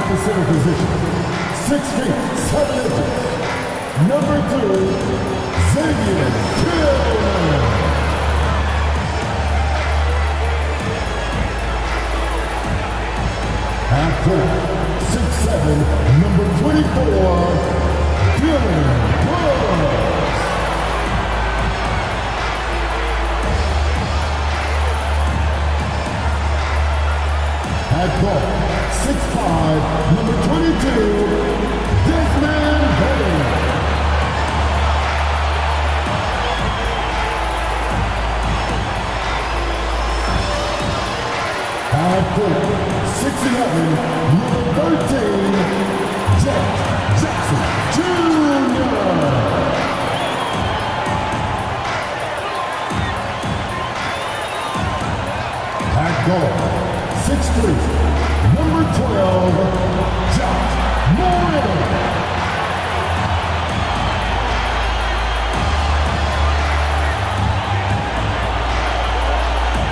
the center position, 6 feet 7 inches, number 3, Xavier Tillman. At court, 6'7", number 24, Dylan Brooks. At court, 6'5", number 22, DISNEYLAND. At court, 6'11", number 13, Jack Jackson Jr. At guard, 6'3", number 12, Josh Moreno.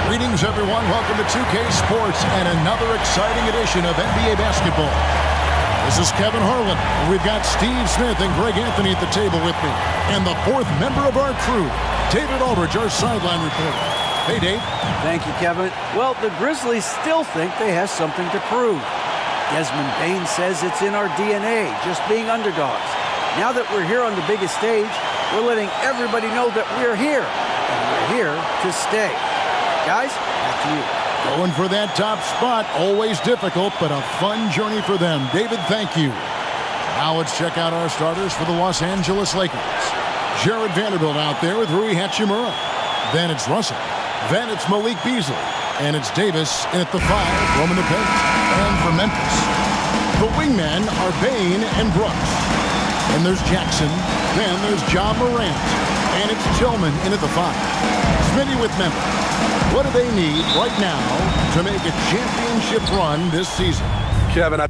Greetings, everyone. Welcome to 2K Sports and another exciting edition of NBA basketball. This is Kevin Harlan. We've got Steve Smith and Greg Anthony at the table with me. And the fourth member of our crew, David Aldridge, our sideline reporter. Hey, Dave. Thank you, Kevin. Well, the Grizzlies still think they have something to prove. Desmond Bane says it's in our DNA, just being underdogs. Now that we're here on the biggest stage, we're letting everybody know that we're here. And we're here to stay. Guys, back to you. Going for that top spot, always difficult, but a fun journey for them. David, thank you. Now let's check out our starters for the Los Angeles Lakers. Jared Vanderbilt out there with Rui Hachimura. Then it's Russell. Then it's Malik Beasley. And it's Davis in at the 5, roaming the paint. And for Memphis, the wingmen are Bane and Brooks. And there's Jackson. Then there's John Morant. And it's Tillman in at the 5. Smitty with Memphis. What do they need right now to make a championship run this season? Kevin, I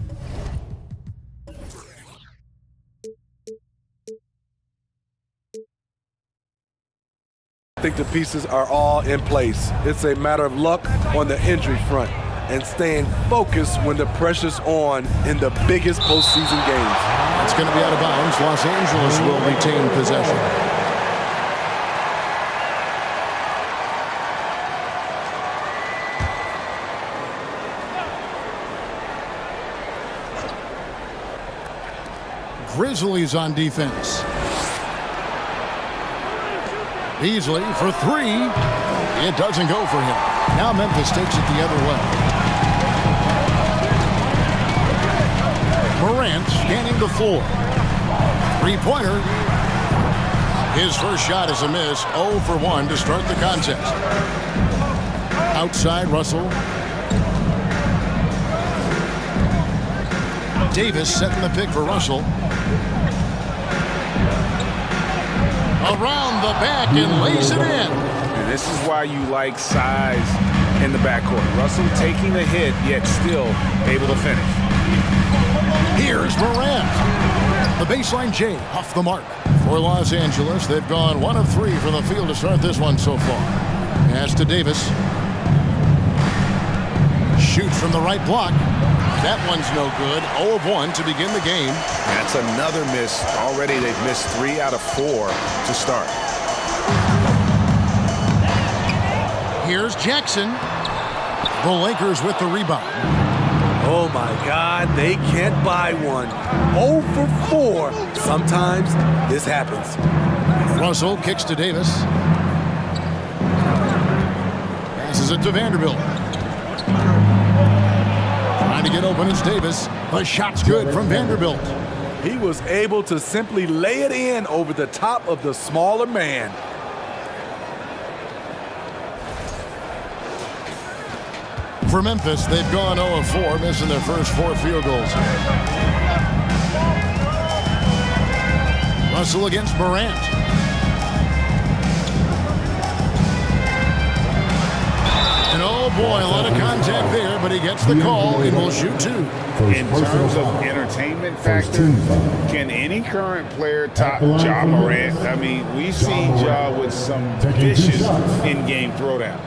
think the pieces are all in place. It's a matter of luck on the injury front and staying focused when the pressure's on in the biggest postseason games. It's going to be out of bounds. Los Angeles will retain possession. Grizzlies on defense. Beasley for 3. It doesn't go for him. Now Memphis takes it the other way. Morant scanning the floor. Three-pointer. His first shot is a miss. 0 for 1 to start the contest. Outside Russell. Davis setting the pick for Russell. Around the back and lays it in. And this is why you like size in the backcourt. Russell taking the hit, yet still able to finish. Here's Morant. The baseline J off the mark. For Los Angeles, they've gone 1 of 3 from the field to start this one so far. Pass to Davis. Shoots from the right block. That one's no good. 0 of 1 to begin the game. That's another miss. Already they've missed 3 out of 4 to start. Here's Jackson. The Lakers with the rebound. Oh my God, they can't buy one. 0 for 4. Sometimes this happens. Russell kicks to Davis. Passes it to Vanderbilt. Trying to get open, it's Davis. The shot's good from Vanderbilt. He was able to simply lay it in over the top of the smaller man. For Memphis, they've gone 0 of 4, missing their first 4 field goals. Russell against Morant. And oh boy, a lot of contact there, but he gets the call and will shoot 2. In terms of entertainment factor, can any current player top Ja Morant? I mean, we've seen Ja with some vicious in-game throwdown.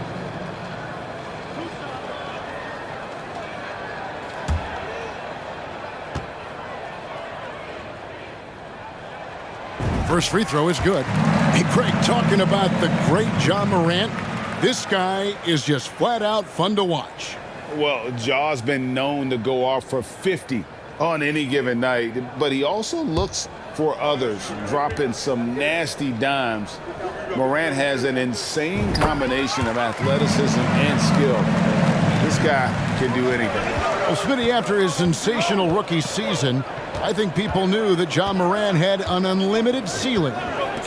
First free throw is good. Hey, Craig, talking about the great John Morant, this guy is just flat out fun to watch. Well, Ja's been known to go off for 50 on any given night, but he also looks for others, dropping some nasty dimes. Morant has an insane combination of athleticism and skill. This guy can do anything. Well, Smitty, after his sensational rookie season, I think people knew that John Morant had an unlimited ceiling.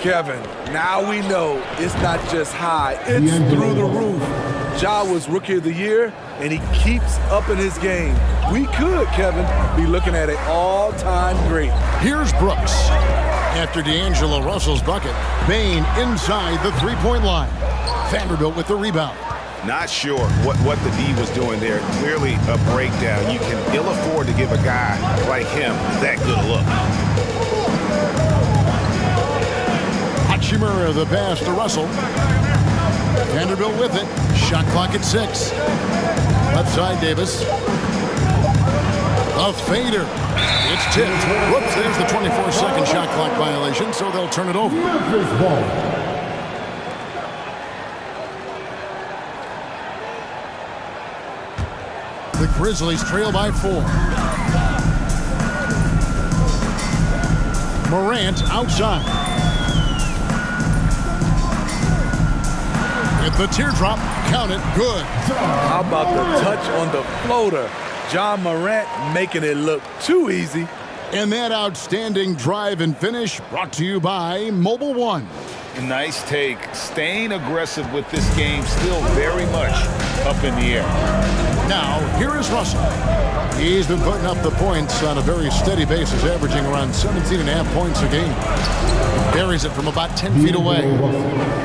Kevin, now we know it's not just high, it's through the roof. Ja was Rookie of the Year, and he keeps upping his game. We could, Kevin, be looking at an all-time great. Here's Brooks. After D'Angelo Russell's bucket, Bane inside the three-point line. Vanderbilt with the rebound. Not sure what the D was doing there. Clearly a breakdown. You can ill afford to give a guy like him that good a look. Hachimura the pass to Russell. Vanderbilt with it. Shot clock at 6. Left side, Davis. A fader. It's tipped. Whoops, there's the 24-second shot clock violation, so they'll turn it over. Memphis ball. The Grizzlies trail by 4. Morant outside. At the teardrop, count it, good. How about the touch on the floater? John Morant making it look too easy. And that outstanding drive and finish brought to you by Mobile One. Nice take. Staying aggressive with this game, still very much up in the air. Now, here is Russell. He's been putting up the points on a very steady basis, averaging around 17.5 points a game. Buries it from about 10 feet away.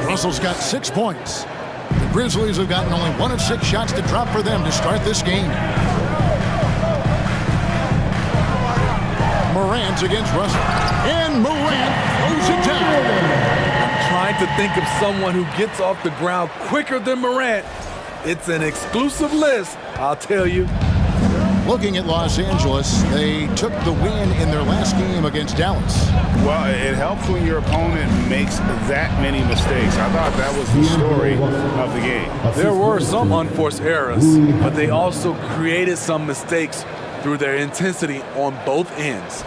Russell's got 6 points. The Grizzlies have gotten only 1 of 6 shots to drop for them to start this game. Morant against Russell. And Morant throws it down. Trying to think of someone who gets off the ground quicker than Morant. It's an exclusive list, I'll tell you. Looking at Los Angeles, they took the win in their last game against Dallas. Well, it helps when your opponent makes that many mistakes. I thought that was the story of the game. There were some unforced errors, but they also created some mistakes through their intensity on both ends.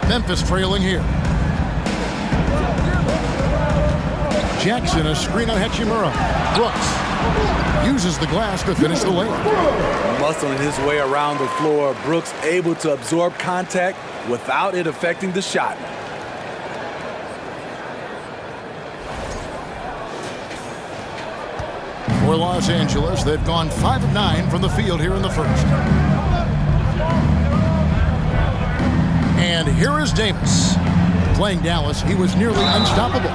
Memphis trailing here. Jackson, a screen on Hachimura. Brooks uses the glass to finish the layup. Muscling his way around the floor, Brooks able to absorb contact without it affecting the shot. For Los Angeles, they've gone 5 of 9 from the field here in the first. And here is Davis. Playing Dallas, he was nearly unstoppable.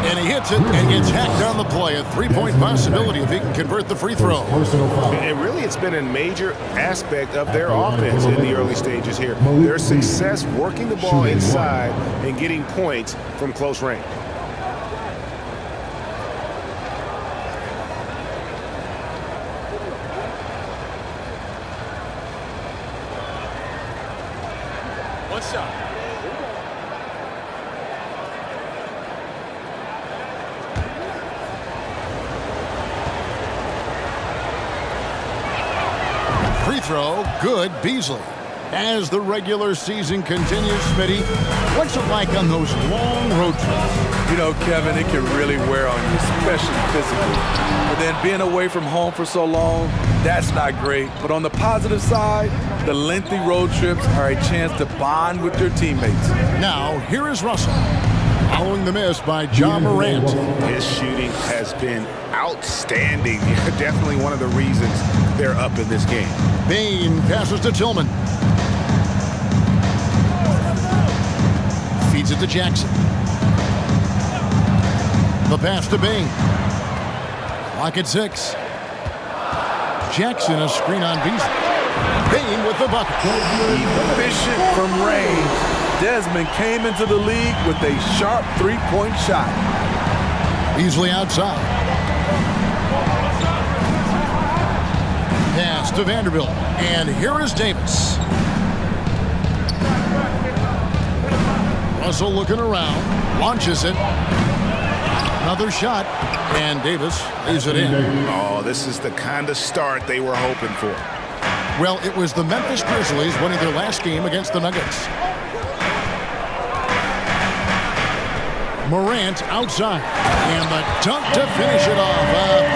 And he hits it and gets hacked on the play. A 3-point possibility if he can convert the free throw. And really, it's been a major aspect of their offense in the early stages here. Their success working the ball inside and getting points from close range. One shot. Free throw, good, Beasley. As the regular season continues, Smitty, what's it like on those long road trips? You know, Kevin, it can really wear on you, especially physically. But then being away from home for so long, that's not great. But on the positive side, the lengthy road trips are a chance to bond with your teammates. Now, here is Russell. Following the miss by John Morant. His shooting has been outstanding. Definitely one of the reasons they're up in this game. Bane passes to Tillman. Feeds it to Jackson. The pass to Bane. Clock at 6. Jackson, a screen on Beasley. Bane with the bucket. Efficient from range. Desmond came into the league with a sharp three-point shot. Beasley outside. Pass to Vanderbilt. And here is Davis. Russell looking around, launches it. Another shot, and Davis lays it in. Oh, this is the kind of start they were hoping for. Well, it was the Memphis Grizzlies winning their last game against the Nuggets. Morant outside, and the dunk to finish it off.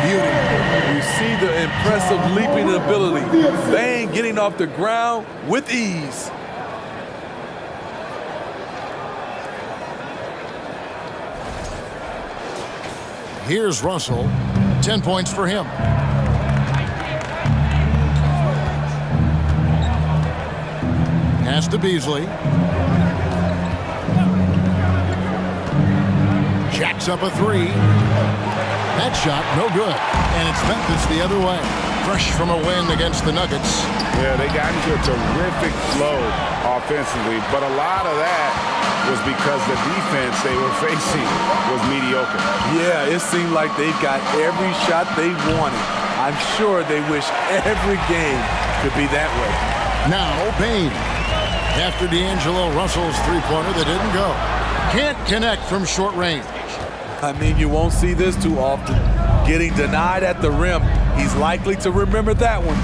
Beauty. You see the impressive leaping ability. Bane getting off the ground with ease. Here's Russell. 10 points for him. Pass to Beasley. Jacks up a three. That shot, no good. And it's Memphis the other way. Fresh from a win against the Nuggets. Yeah, they got into a terrific flow offensively, but a lot of that was because the defense they were facing was mediocre. Yeah, it seemed like they got every shot they wanted. I'm sure they wish every game could be that way. Now, Bane. After D'Angelo Russell's three-pointer that didn't go. Can't connect from short range. I mean, you won't see this too often. Getting denied at the rim, he's likely to remember that one.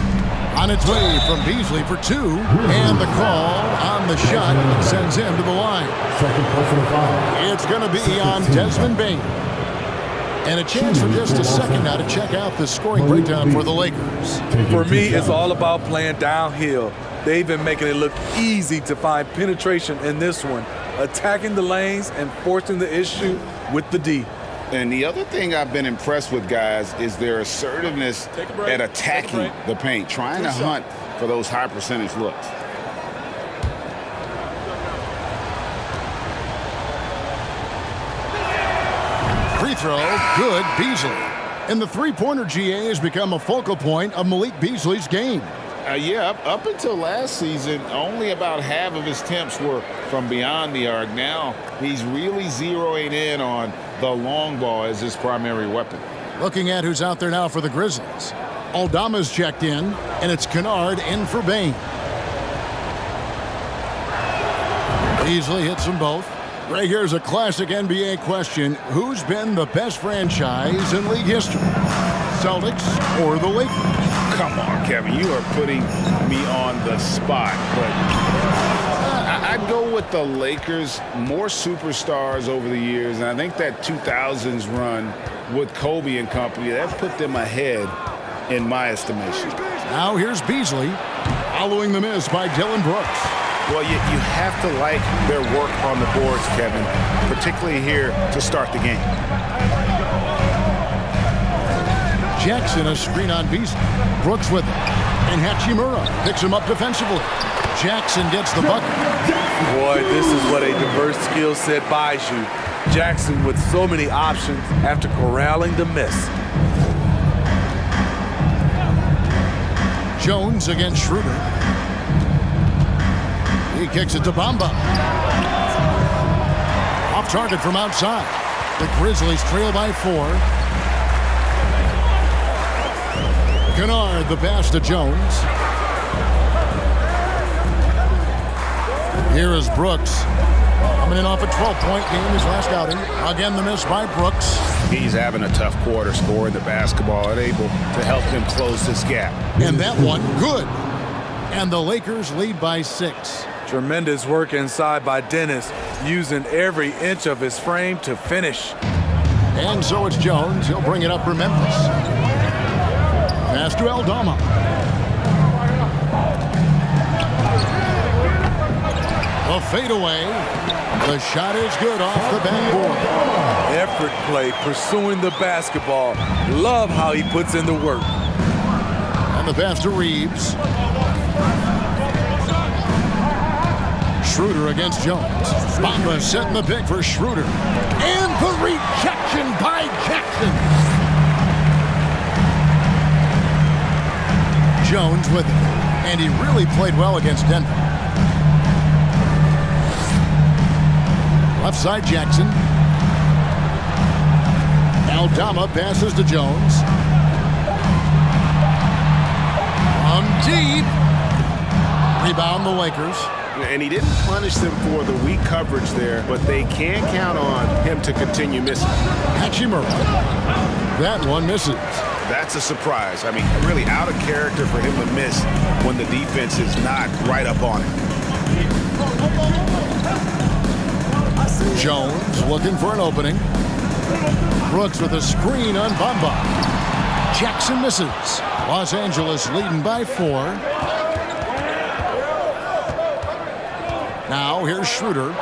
On its way from Beasley for two, and the call on the shot sends him to the line. Second personal foul. It's going to be on Desmond Bane. And a chance for just a second now to check out the scoring breakdown for the Lakers. For me, it's all about playing downhill. They've been making it look easy to find penetration in this one, attacking the lanes and forcing the issue with the D. And the other thing I've been impressed with, guys, is their assertiveness at attacking the paint, trying to hunt for those high percentage looks. Free throw, good, Beasley. And the three-pointer GA has become a focal point of Malik Beasley's game. Yeah, up until last season, only about half of his attempts were from beyond the arc. Now he's really zeroing in on the long ball as his primary weapon. Looking at who's out there now for the Grizzlies. Aldama's checked in, and it's Kennard in for Bane. Beasley hits them both. Right here's a classic NBA question. Who's been the best franchise in league history? Celtics or the Lakers? Come on, Kevin, you are putting me on the spot, but I'd go with the Lakers. More superstars over the years, and I think that 2000s run with Kobe and company, that put them ahead in my estimation. Now here's Beasley, following the miss by Dylan Brooks. Well, you have to like their work on the boards, Kevin, particularly here to start the game. Jackson a screen on Beasley. Brooks with it. And Hachimura picks him up defensively. Jackson gets the bucket. Boy, this is what a diverse skill set buys you. Jackson with so many options after corralling the miss. Jones against Schroeder. He kicks it to Bamba. Off target from outside. The Grizzlies trail by 4. Kennard, the pass to Jones. Here is Brooks. Coming in off a 12-point game his last outing. Again, the miss by Brooks. He's having a tough quarter scoring the basketball and able to help them close this gap. And that one, good. And the Lakers lead by 6. Tremendous work inside by Dennis, using every inch of his frame to finish. And so it's Jones. He'll bring it up for Memphis. Pass to Aldama. A fadeaway. The shot is good off the backboard. Effort play, pursuing the basketball. Love how he puts in the work. And the pass to Reeves. Schroeder against Jones. Bamba setting the pick for Schroeder. And the rejection by Jackson. Jones with it. And he really played well against Denver. Left side Jackson. Aldama passes to Jones. From deep. Rebound the Lakers. And he didn't punish them for the weak coverage there, but they can count on him to continue missing. Hachimura. That one misses. That's a surprise. I mean, really out of character for him to miss when the defense is not right up on it. Jones looking for an opening. Brooks with a screen on Bamba. Jackson misses. Los Angeles leading by 4. Now here's Schroeder.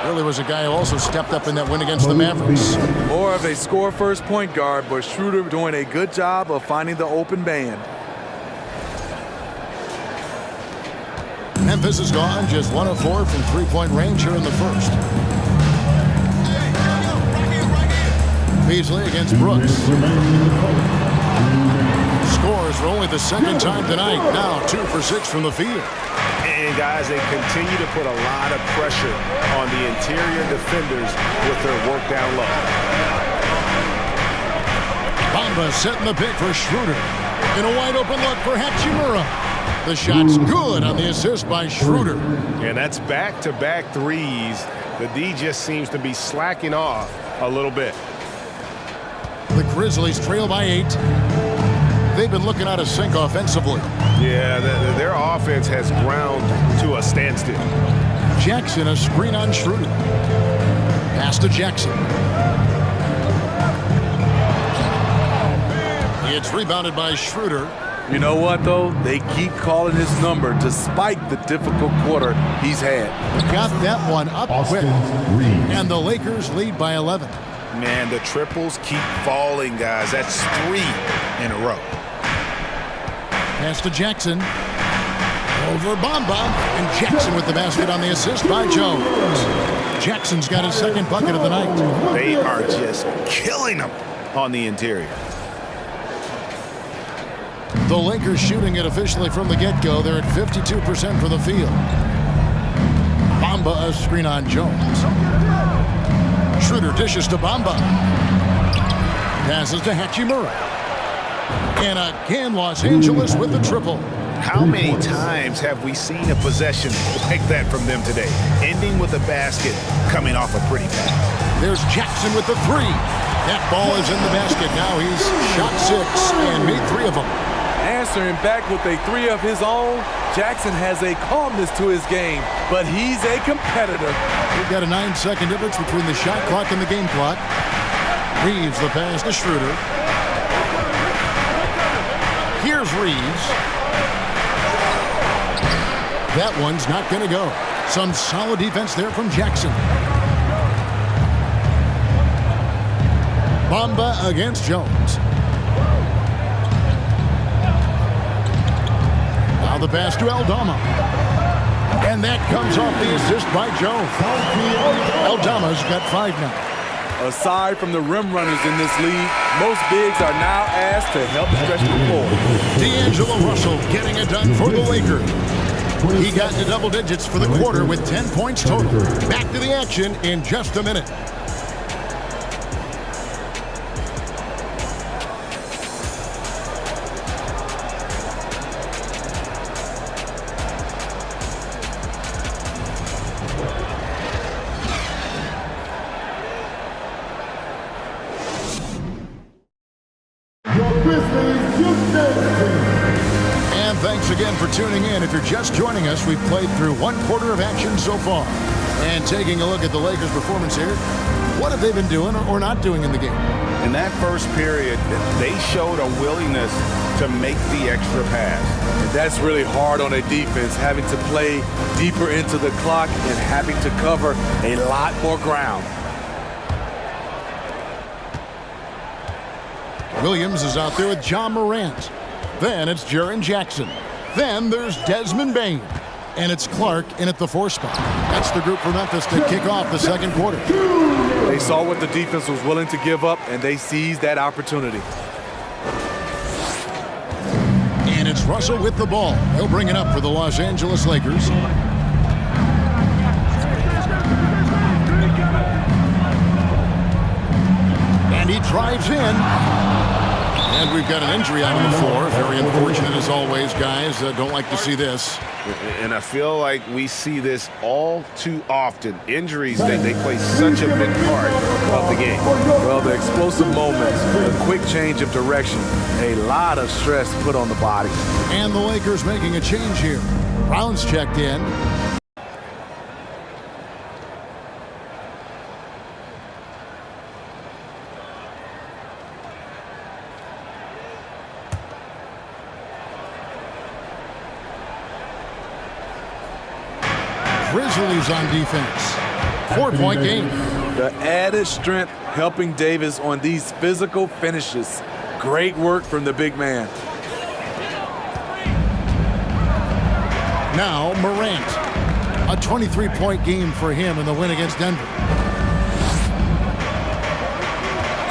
Really was a guy who also stepped up in that win against the Mavericks. More of a score-first point guard, but Schroeder doing a good job of finding the open man. Memphis is gone, just 1 of 4 from three-point range here in the first. Beasley against Brooks. Scores for only the second time tonight. Now 2 for 6 from the field. And guys, they continue to put a lot of pressure on the interior defenders with their work down low. Bamba setting the pick for Schroeder. In a wide open look for Hachimura. The shot's good on the assist by Schroeder. And that's back-to-back threes. The D just seems to be slacking off a little bit. The Grizzlies trail by 8. They've been looking out of sync offensively. Yeah, their offense has ground to a standstill. Jackson, a screen on Schroeder. Pass to Jackson. It's rebounded by Schroeder. You know what, though? They keep calling his number despite the difficult quarter he's had. Got that one up quick. And the Lakers lead by 11. Man, the triples keep falling, guys. That's 3 in a row. Pass to Jackson. Over Bamba. And Jackson with the basket on the assist by Jones. Jackson's got his second bucket of the night. They are just killing them on the interior. The Lakers shooting it officially from the get-go. They're at 52% for the field. Bamba, a screen on Jones. Schroeder dishes to Bamba. Passes to Hachimura. And again, Los Angeles with the triple. How many times have we seen a possession like that from them today? Ending with a basket, coming off a pretty pass. There's Jackson with the 3. That ball is in the basket. Now he's shot 6 and made 3 of them. Answering back with a 3 of his own, Jackson has a calmness to his game, but he's a competitor. We've got a 9-second difference between the shot clock and the game clock. Reeves the pass to Schroeder. Here's Reeves. That one's not going to go. Some solid defense there from Jackson. Bamba against Jones. Now the pass to Aldama. And that comes off the assist by Jones. Aldama's got 5 now. Aside from the rim runners in this league, most bigs are now asked to help stretch the floor. D'Angelo Russell getting it done for the Lakers. He got into double digits for the quarter with 10 points total. Back to the action in just a minute. And thanks again for tuning in. If you're just joining us, we've played through 1 quarter of action so far. And taking a look at the Lakers' performance here, what have they been doing or not doing in the game? In that first period, they showed a willingness to make the extra pass. And that's really hard on a defense, having to play deeper into the clock and having to cover a lot more ground. Williams is out there with John Morant. Then it's Jaren Jackson. Then there's Desmond Bane. And it's Clark in at the 4 spot. That's the group for Memphis to kick off the second quarter. They saw what the defense was willing to give up, and they seized that opportunity. And it's Russell with the ball. He'll bring it up for the Los Angeles Lakers. And he drives in. And we've got an injury out on the floor. Very unfortunate as always, guys. Don't like to see this. And I feel like we see this all too often. Injuries, they play such a big part of the game. Well, the explosive moments, the quick change of direction, a lot of stress put on the body. And the Lakers making a change here. Brown's checked in. GRIZZLIES on defense. 4-point game. The added strength helping Davis on these physical finishes. Great work from the big man. Now Morant. A 23-point game for him in the win against Denver.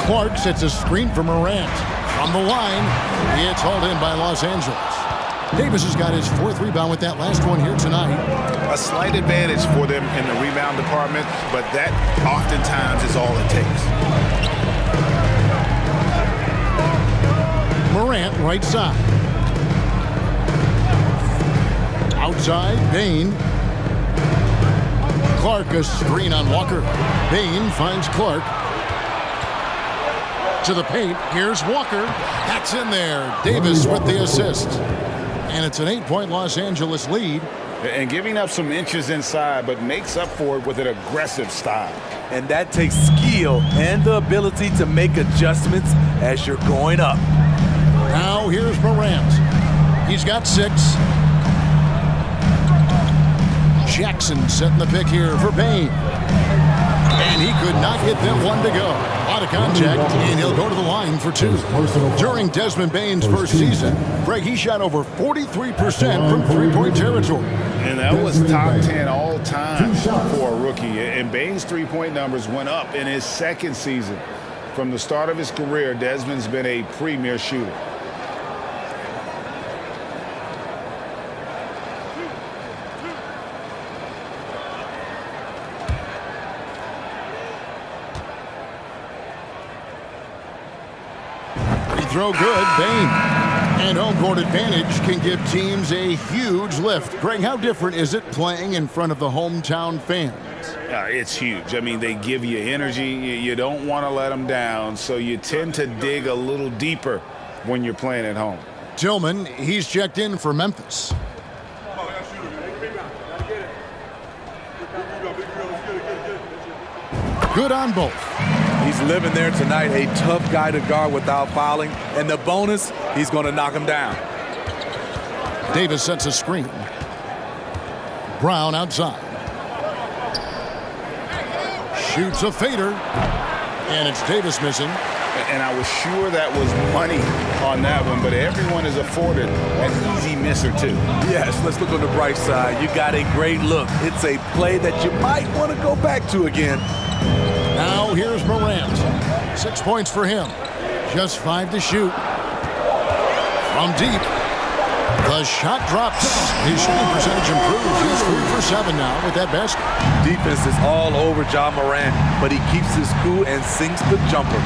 Clark sets a screen for Morant. From the line, it's hauled in by Los Angeles. Davis has got his 4th rebound with that last one here tonight. A slight advantage for them in the rebound department, but that oftentimes is all it takes. Morant, right side. Outside, Bane. Clark, a screen on Walker. Bane finds Clark. To the paint, here's Walker. That's in there. Davis with the assist. And it's an 8-point Los Angeles lead. And giving up some inches inside, but makes up for it with an aggressive style. And that takes skill and the ability to make adjustments as you're going up. Now here's Morant. He's got 6. Jackson setting the pick here for Bane. And he could not get that one to go. A lot of contact, and he'll go to the line for 2. During Desmond Bane's first season, Greg, he shot over 43% from three-point territory. And that was top 10 all time for a rookie. And Bane's three-point numbers went up in his 2nd season. From the start of his career, Desmond's been a premier shooter. Throw good, Bane. And home court advantage can give teams a huge lift. Greg, how different is it playing in front of the hometown fans? It's huge. I mean, they give you energy. You don't want to let them down, so you tend to dig a little deeper when you're playing at home. Tillman, he's checked in for Memphis. Good on both. He's living there tonight, a tough guy to guard without fouling. And the bonus, he's going to knock him down. Davis sets a screen. Brown outside. Shoots a fader. And it's Davis missing. And I was sure that was money on that one, but everyone is afforded an easy miss or 2. Yes, let's look on the bright side. You got a great look. It's a play that you might want to go back to again. Now here's Morant. 6 points for him. Just 5 to shoot. From deep. The shot drops. His shooting percentage improves. He's 3 for 7 now with that basket. Defense is all over Ja Morant, but he keeps his cool and sinks the jumper.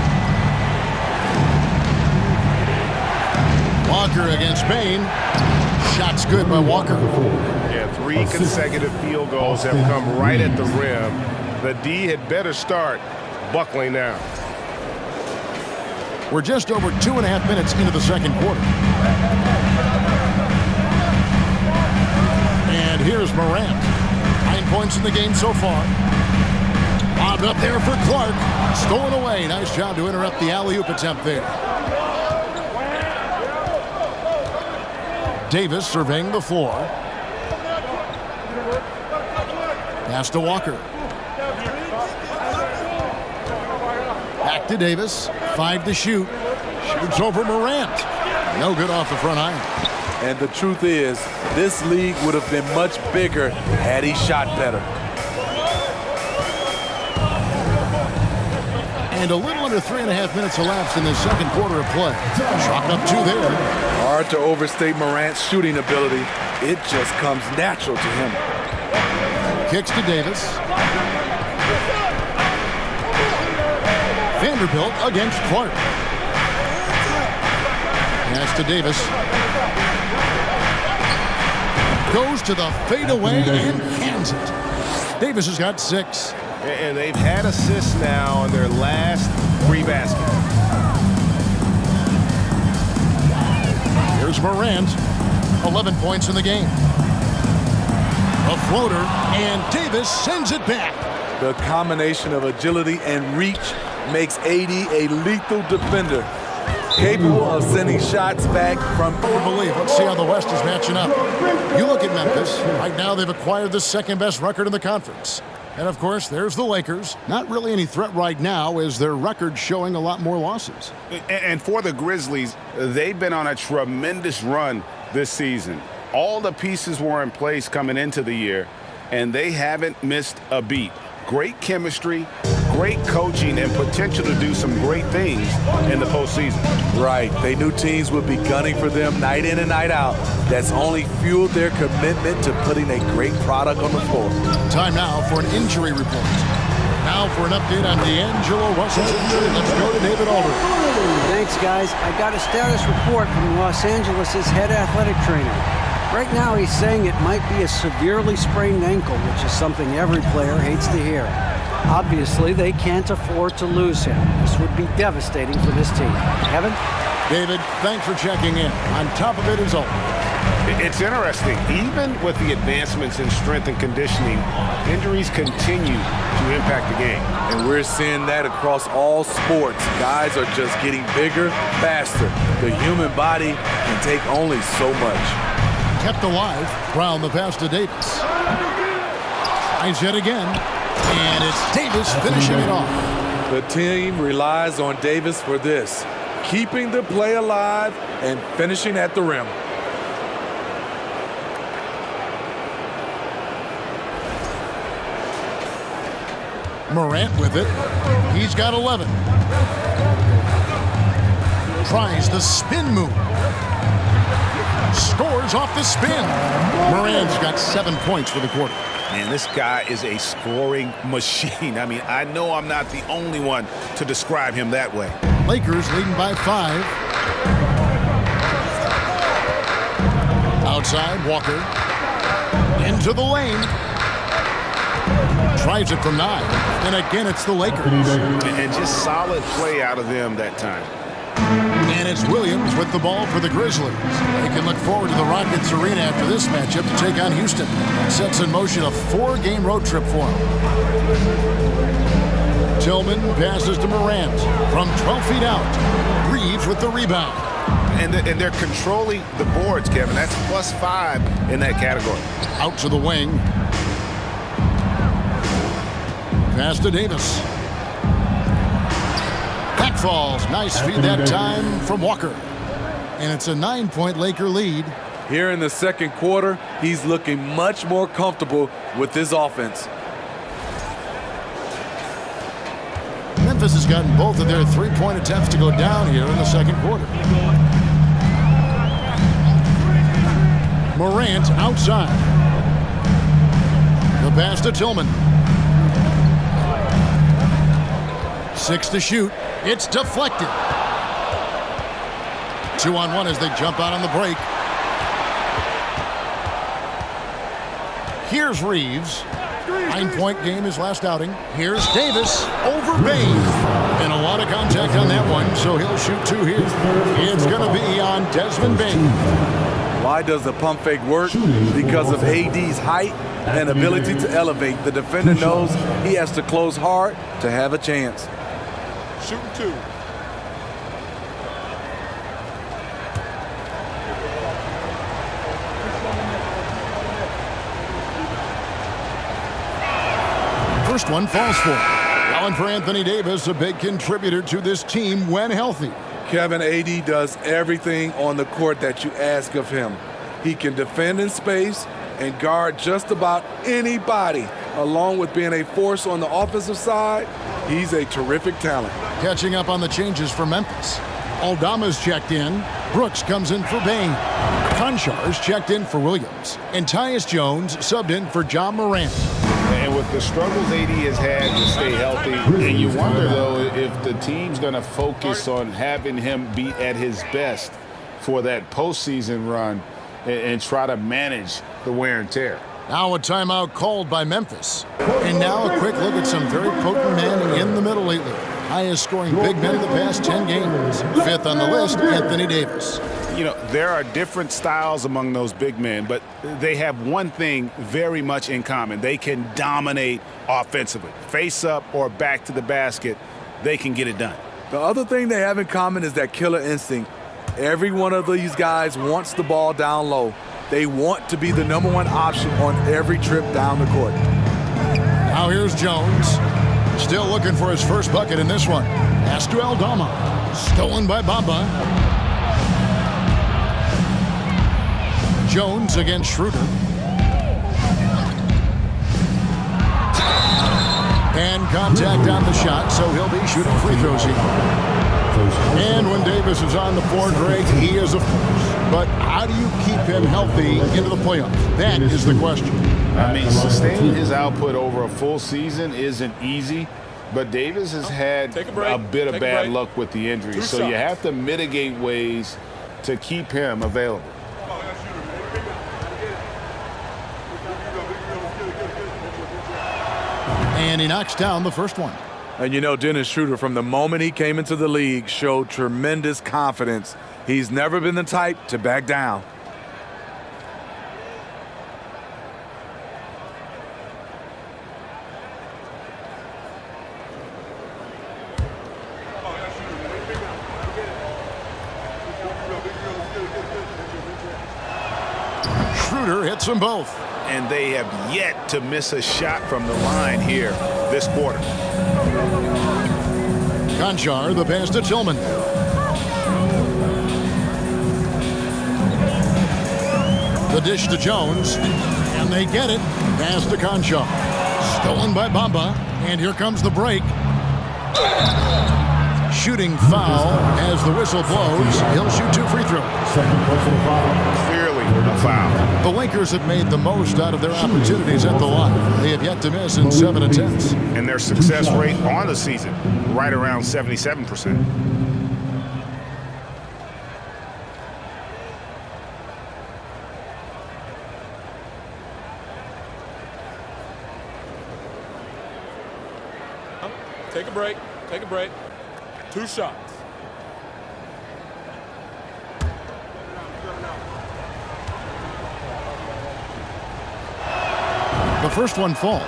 Walker against Bane. Shots good by Walker. Yeah, 3 consecutive field goals have come right at the rim. The D had better start buckling now. We're just over 2.5 minutes into the second quarter. And here's Morant. 9 points in the game so far. Bobbed up there for Clark. Stolen away. Nice job to interrupt the alley-oop attempt there. Davis surveying the floor. Pass to Walker. Back to Davis. 5 to shoot. Shoots over Morant. No good off the front iron. And the truth is, this league would have been much bigger had he shot better. And a little under 3.5 minutes elapsed in the second quarter of play. Chalk up 2 there. Hard to overstate Morant's shooting ability. It just comes natural to him. Kicks to Davis. Vanderbilt against Clark. Pass to Davis. Goes to the fadeaway and cans it. Davis has got 6. And they've had assists now on their last 3 baskets. Here's Morant. 11 points in the game. A floater, and Davis sends it back. The combination of agility and reach makes AD a lethal defender, capable of sending shots back from... Believe. Let's see how the West is matching up. You look at Memphis. Right now, they've acquired the second-best record in the conference. And, of course, there's the Lakers. Not really any threat right now, as their record showing a lot more losses. And for the Grizzlies, they've been on a tremendous run this season. All the pieces were in place coming into the year, and they haven't missed a beat. Great chemistry, great coaching, and potential to do some great things in the postseason. Right. They knew teams would be gunning for them night in and night out. That's only fueled their commitment to putting a great product on the floor. Time now for an injury report. Now for an update on D'Angelo Russell's injury. Let's go to David Aldridge. Thanks, guys. I got a status report from Los Angeles' head athletic trainer. Right now, he's saying it might be a severely sprained ankle, which is something every player hates to hear. Obviously, they can't afford to lose him. This would be devastating for this team. Kevin? David, thanks for checking in. On top of it is all. It's interesting. Even with the advancements in strength and conditioning, injuries continue to impact the game. And we're seeing that across all sports. Guys are just getting bigger, faster. The human body can take only so much. Kept alive. Brown the pass to Davis. Tries yet again. And it's Davis finishing it off. The team relies on Davis for this, keeping the play alive and finishing at the rim. Morant with it. He's got 11. Tries the spin move. Scores off the spin. Morant's got 7 points for the quarter. Man, this guy is a scoring machine. I mean, I know I'm not the only one to describe him that way. Lakers leading by 5. Outside, Walker. Into the lane. Tries it from 9. And again, it's the Lakers. And just solid play out of them that time. And it's Williams with the ball for the Grizzlies. They can look forward to the Rockets Arena after this matchup to take on Houston. Sets in motion a 4-game road trip for them. Tillman passes to Morant from 12 feet out. Reeves with the rebound. And they're controlling the boards, Kevin. That's +5 in that category. Out to the wing. Pass to Davis. Back falls. Nice feed that time from Walker. And it's a 9-point Laker lead. Here in the second quarter, he's looking much more comfortable with this offense. Memphis has gotten both of their 3-point attempts to go down here in the second quarter. Morant outside. The pass to Tillman. 6 to shoot. It's deflected. 2-on-1 as they jump out on the break. Here's Reeves. 9-point game his last outing. Here's Davis over Bain. And a lot of contact on that one, so he'll shoot 2 here. It's going to be on Desmond Bain. Why does the pump fake work? Because of AD's height and ability to elevate. The defender knows he has to close hard to have a chance. Shooting 2. First one falls for. Allen for Anthony Davis, a big contributor to this team when healthy. Kevin, AD does everything on the court that you ask of him. He can defend in space and guard just about anybody. Along with being a force on the offensive side, he's a terrific talent. Catching up on the changes for Memphis. Aldama's checked in. Brooks comes in for Bain. Konchar's checked in for Williams. And Tyus Jones subbed in for John Morant. And with the struggles AD has had to stay healthy, and you wonder, though, if the team's going to focus on having him be at his best for that postseason run and try to manage the wear and tear. Now a timeout called by Memphis. And now a quick look at some very potent men in the middle lately. Highest scoring big men in the past 10 games. Fifth on the list, Anthony Davis. You know, there are different styles among those big men, but they have one thing very much in common. They can dominate offensively. Face up or back to the basket, they can get it done. The other thing they have in common is that killer instinct. Every one of these guys wants the ball down low. They want to be the #1 option on every trip down the court. Now here's Jones. Still looking for his first bucket in this one. Pass to Aldama. Stolen by Bamba. Jones against Schroeder. And contact on the shot, so he'll be shooting free throws here. And when Davis is on the floor, Greg, he is a force. But how do you keep him healthy into the playoffs? That is the question. I mean, sustaining his output over a full season isn't easy, but Davis has had a bit of bad luck with the injury, so you have to mitigate ways to keep him available. And he knocks down the first one. And you know, Dennis Schroeder, from the moment he came into the league, showed tremendous confidence. He's never been the type to back down. Schroeder hits them both. And they have yet to miss a shot from the line here this quarter. Conchar, the pass to Tillman. The dish to Jones, and they get it. Pass to Conchar. Stolen by Bamba, and here comes the break. Shooting foul as the whistle blows. He'll shoot 2 free throws. Clearly a foul. The Lakers have made the most out of their opportunities at the line. They have yet to miss in 7 attempts. And their success rate on the season, right around 77%. Take a break. Take a break. 2 shots. The first one falls.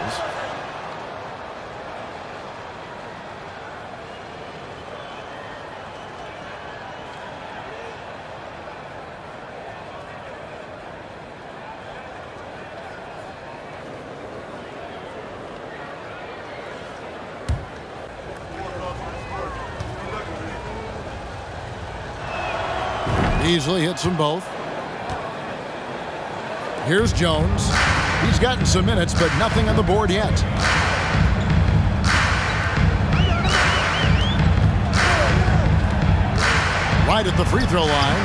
Easily hits them both. Here's Jones. He's gotten some minutes, but nothing on the board yet. Right at the free throw line.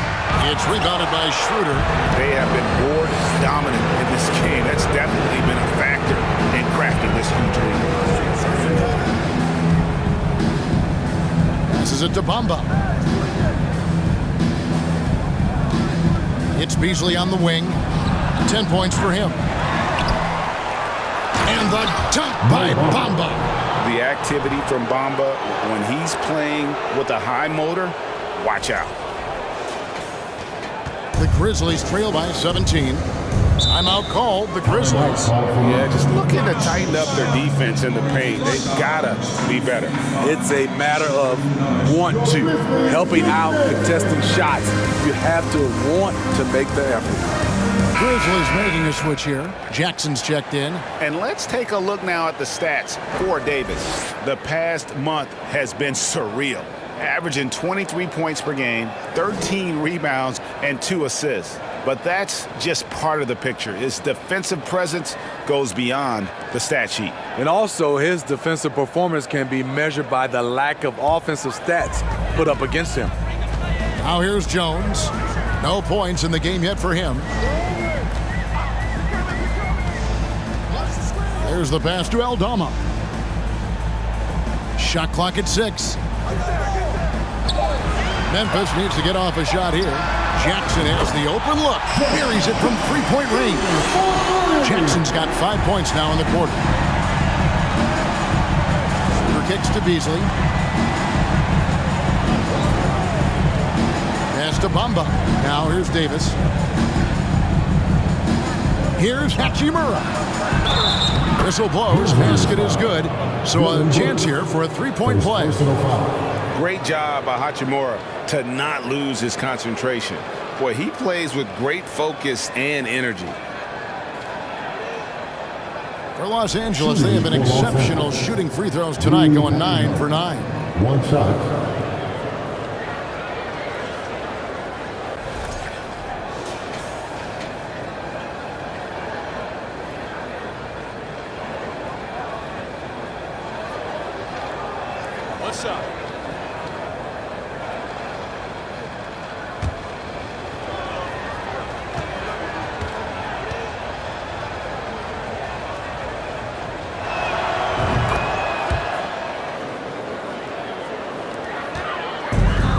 It's rebounded by Schroeder. They have been board dominant in this game. That's definitely been a factor in crafting this huge lead. Passes it to Bamba. It's Beasley on the wing. 10 points for him. And the dunk by Bamba. The activity from Bamba when he's playing with a high motor, watch out. The Grizzlies trail by 17. Timeout called, the Grizzlies. Yeah, just looking to tighten up their defense in the paint. They've got to be better. It's a matter of want to, helping out, contesting shots. You have to want to make the effort. Grizzlies making a switch here. Jackson's checked in. And let's take a look now at the stats for Davis. The past month has been surreal. Averaging 23 points per game, 13 rebounds, and 2 assists. But that's just part of the picture. His defensive presence goes beyond the stat sheet. And also, his defensive performance can be measured by the lack of offensive stats put up against him. Now here's Jones. No points in the game yet for him. There's the pass to Aldama. Shot clock at 6. Memphis needs to get off a shot here. Jackson has the open look. Buries it from three-point range. Jackson's got 5 points now in the quarter. Shooter kicks to Beasley. Pass to Bamba. Now here's Davis. Here's Hachimura. Whistle blows. Basket is good. So a chance here for a three-point play. Great job by Hachimura to not lose his concentration. Boy, he plays with great focus and energy. For Los Angeles, they have been exceptional shooting free throws tonight, going 9 for 9. One shot. One shot.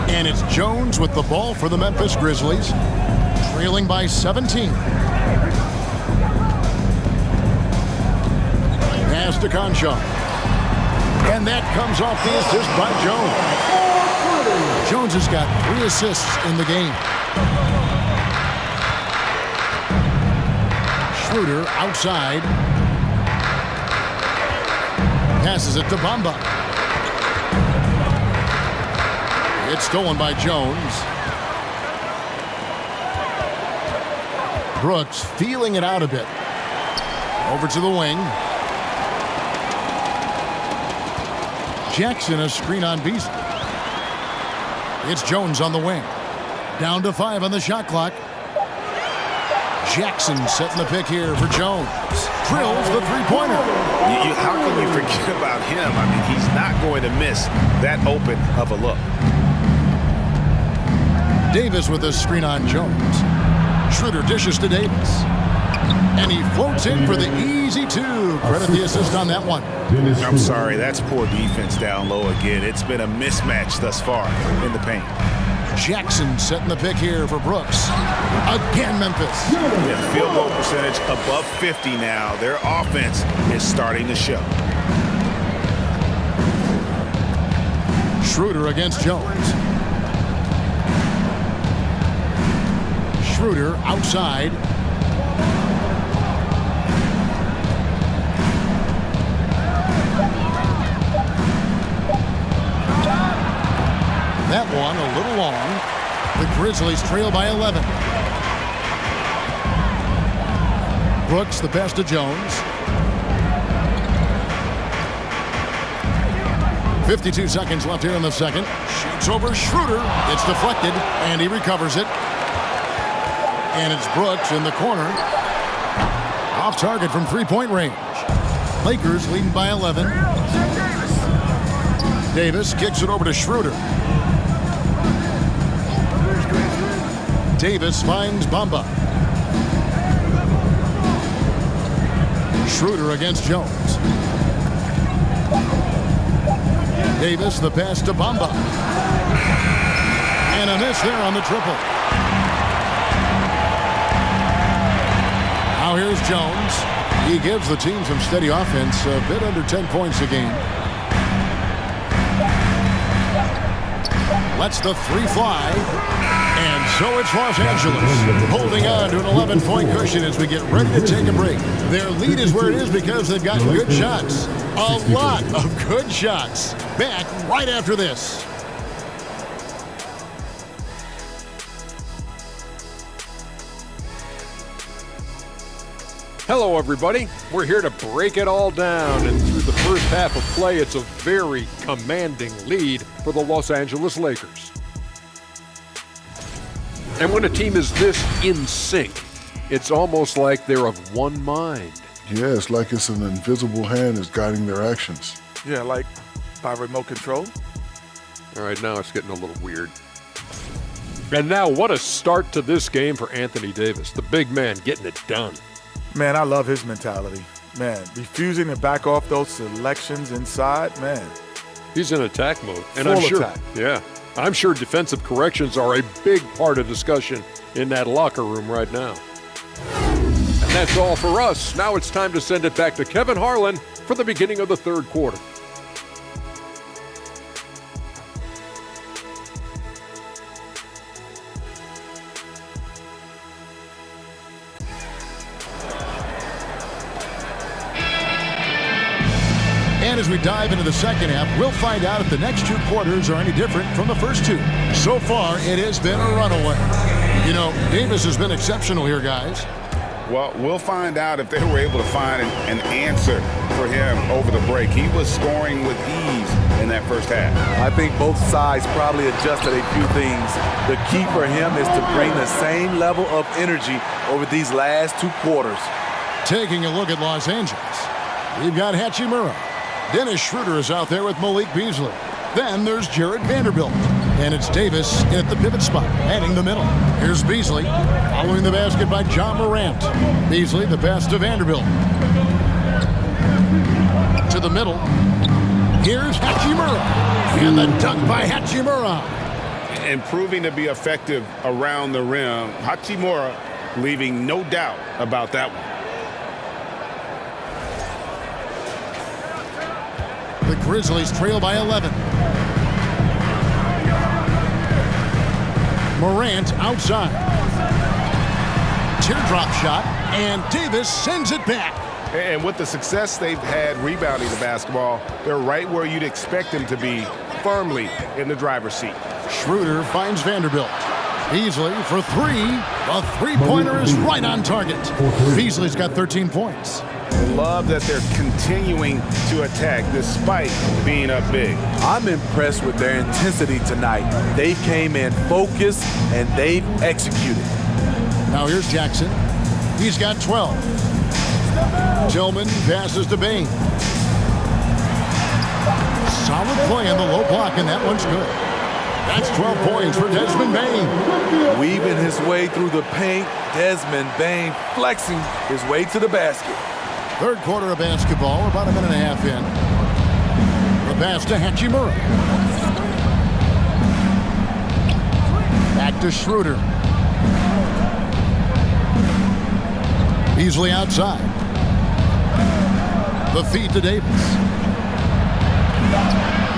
And it's Jones with the ball for the Memphis Grizzlies, trailing by 17. Pass to Conchar. And that comes off the assist by Jones. Jones has got 3 assists in the game. Schroeder outside. Passes it to Bamba. It's stolen by Jones. Brooks feeling it out a bit. Over to the wing. Jackson a screen on Beasley. It's Jones on the wing. Down to 5 on the shot clock. Jackson setting the pick here for Jones. Drills the three-pointer. How can you forget about him? I mean, he's not going to miss that open of a look. Davis with a screen on Jones. Schroeder dishes to Davis. And he floats in for the easy 2. Credit the assist on that one. I'm sorry, that's poor defense down low again. It's been a mismatch thus far in the paint. Jackson setting the pick here for Brooks. Again, Memphis. Yeah, field goal percentage above 50 now. Their offense is starting to show. Schroeder against Jones. Schroeder outside. That one a little long. The Grizzlies trail by 11. Brooks the pass to Jones. 52 seconds left here in the second. Shoots over Schroeder. It's deflected, and he recovers it. And it's Brooks in the corner. Off target from three-point range. Lakers leading by 11. Davis kicks it over to Schroeder. Davis finds Bamba. Schroeder against Jones. Davis the pass to Bamba. And a miss there on the triple. Now here's Jones. He gives the team some steady offense, a bit under 10 points a game. Lets the 3 fly. And so it's Los Angeles holding on to an 11-point cushion as we get ready to take a break. Their lead is where it is because they've got good shots. A lot of good shots. Back right after this. Hello, everybody. We're here to break it all down, and through the first half of play, it's a very commanding lead for the Los Angeles Lakers. And when a team is this in sync, it's almost like they're of one mind. Yeah, it's like it's an invisible hand that's guiding their actions. Yeah, like by remote control. All right, now it's getting a little weird. And now, what a start to this game for Anthony Davis, the big man getting it done. Man, I love his mentality. Man, refusing to back off those selections inside, man. He's in attack mode. And Full I'm sure, attack. yeah, I'm sure defensive corrections are a big part of discussion in that locker room right now. And that's all for us. Now it's time to send it back to Kevin Harlan for the beginning of the third quarter. And as we dive into the second half, we'll find out if the next two quarters are any different from the first two. So far, it has been a runaway. You know, Davis has been exceptional here, guys. Well, we'll find out if they were able to find an answer for him over the break. He was scoring with ease in that first half. I think both sides probably adjusted a few things. The key for him is to bring the same level of energy over these last two quarters. Taking a look at Los Angeles, we've got Hachimura. Dennis Schroeder is out there with Malik Beasley. Then there's Jared Vanderbilt. And it's Davis at the pivot spot, heading the middle. Here's Beasley, following the basket by John Morant. Beasley, the pass to Vanderbilt. To the middle. Here's Hachimura. And the dunk by Hachimura. And proving to be effective around the rim. Hachimura leaving no doubt about that one. The Grizzlies trail by 11. Morant outside. Teardrop shot, and Davis sends it back. And with the success they've had rebounding the basketball, they're right where you'd expect them to be, firmly in the driver's seat. Schroeder finds Vanderbilt. Beasley for three. The three-pointer is right on target. Beasley's got 13 points. Love that they're continuing to attack despite being up big. I'm impressed with their intensity tonight. They came in focused and they've executed. Now here's Jackson. He's got 12. Tillman passes to Bain. Solid play on the low block, and that one's good. That's 12 points for Desmond Bain. Weaving his way through the paint, Desmond Bain flexing his way to the basket. Third quarter of basketball, about a minute and a half in. The pass to Hachimura. Back to Schroeder. Beasley outside. The feed to Davis.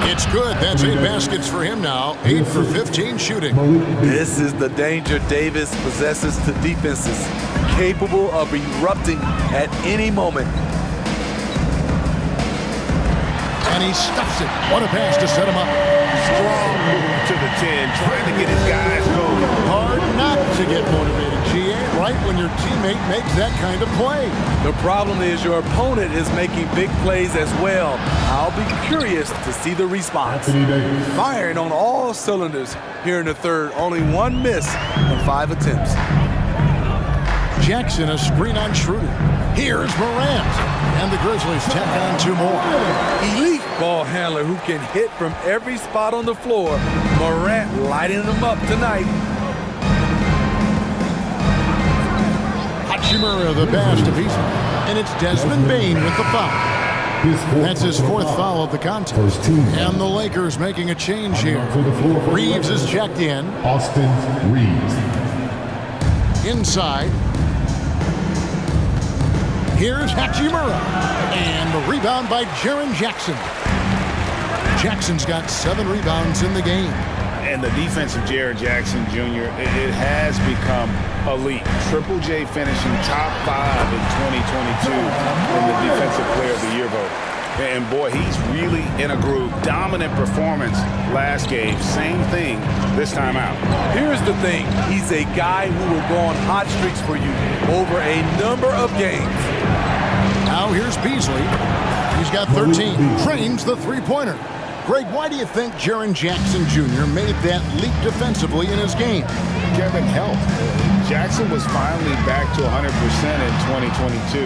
It's good. That's 8 baskets for him now. 8 for 15 shooting. This is the danger Davis possesses to defenses, capable of erupting at any moment. And he stuffs it. What a pass to set him up. Strong move to the 10, trying to get his guys going. Hard not to get motivated, GA, right when your teammate makes that kind of play. The problem is your opponent is making big plays as well. I'll be curious to see the response. Firing on all cylinders here in the third. Only one miss on 5 attempts. Jackson, a screen on Schroeder. Here's Morant. And the Grizzlies tack on 2 more. Elite ball handler who can hit from every spot on the floor. Morant lighting them up tonight. Hachimura, the pass to Beasley. And it's Desmond Bain with the foul. That's his 4th foul of the contest. And the Lakers making a change here. Reeves is checked in. Austin Reeves. Inside. Here's Hachimura. And the rebound by Jaren Jackson. Jackson's got 7 rebounds in the game. And the defense of Jared Jackson Jr., it has become elite. Triple J finishing top 5 in 2022 in the Defensive Player of the Year vote. And boy, he's really in a groove. Dominant performance last game. Same thing this time out. Here's the thing. He's a guy who will go on hot streaks for you over a number of games. Now here's Beasley. He's got 13. Trains the three-pointer. Greg, why do you think Jaren Jackson Jr. made that leap defensively in his game? Kevin, help. Jackson was finally back to 100% in 2022.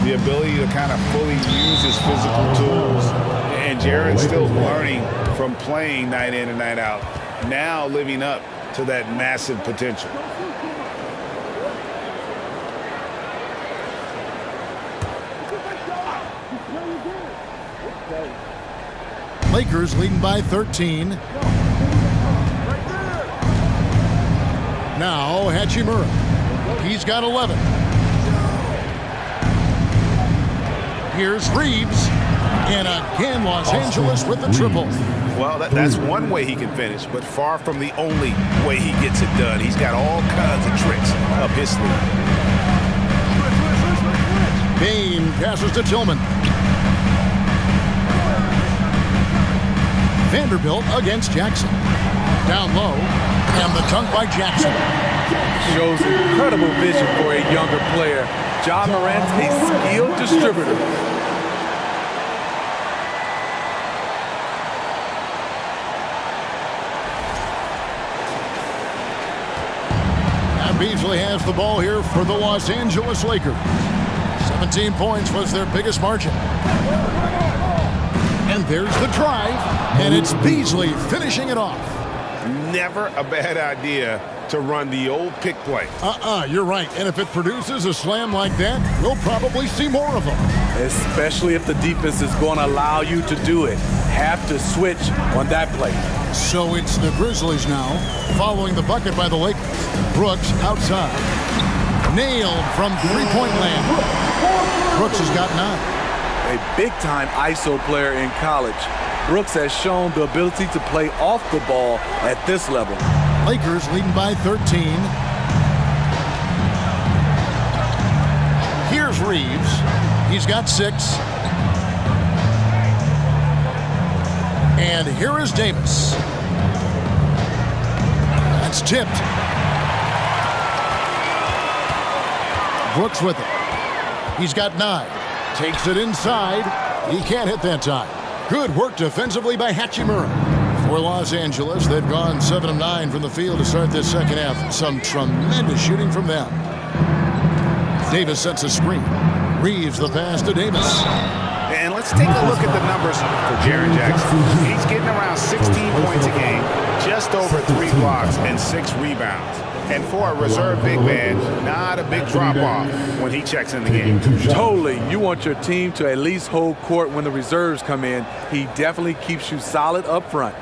The ability to kind of fully use his physical tools. And Jaren's still learning from playing night in and night out. Now living up to that massive potential. Lakers leading by 13. Now Hachimura. He's got 11. Here's Reeves. And again, Los Angeles with the triple. Well, that's one way he can finish, but far from the only way he gets it done. He's got all kinds of tricks up his sleeve. Bane passes to Tillman. Vanderbilt against Jackson. Down low, and the dunk by Jackson. Shows incredible vision for a younger player. Ja Morant's a skilled distributor. And Beasley has the ball here for the Los Angeles Lakers. 17 points was their biggest margin. And there's the drive, and it's Beasley finishing it off. Never a bad idea to run the old pick play. You're right. And if it produces a slam like that, we'll probably see more of them. Especially if the defense is going to allow you to do it. Have to switch on that play. So it's the Grizzlies now, following the bucket by the Lakers. Brooks outside. Nailed from three-point land. Brooks has got 9. A big-time ISO player in college. Brooks has shown the ability to play off the ball at this level. Lakers leading by 13. Here's Reeves. He's got 6. And here is Davis. That's tipped. Brooks with it. He's got 9. Takes it inside. He can't hit that time. Good work defensively by Hachimura. For Los Angeles, they've gone 7 of 9 from the field to start this second half. Some tremendous shooting from them. Davis sets a screen. Reeves the pass to Davis. And let's take a look at the numbers for Jaren Jackson. He's getting around 16 points a game, just over 3 blocks and 6 rebounds. And for a reserve big man, not a big drop-off when he checks in the game. Totally. You want your team to at least hold court when the reserves come in. He definitely keeps you solid up front.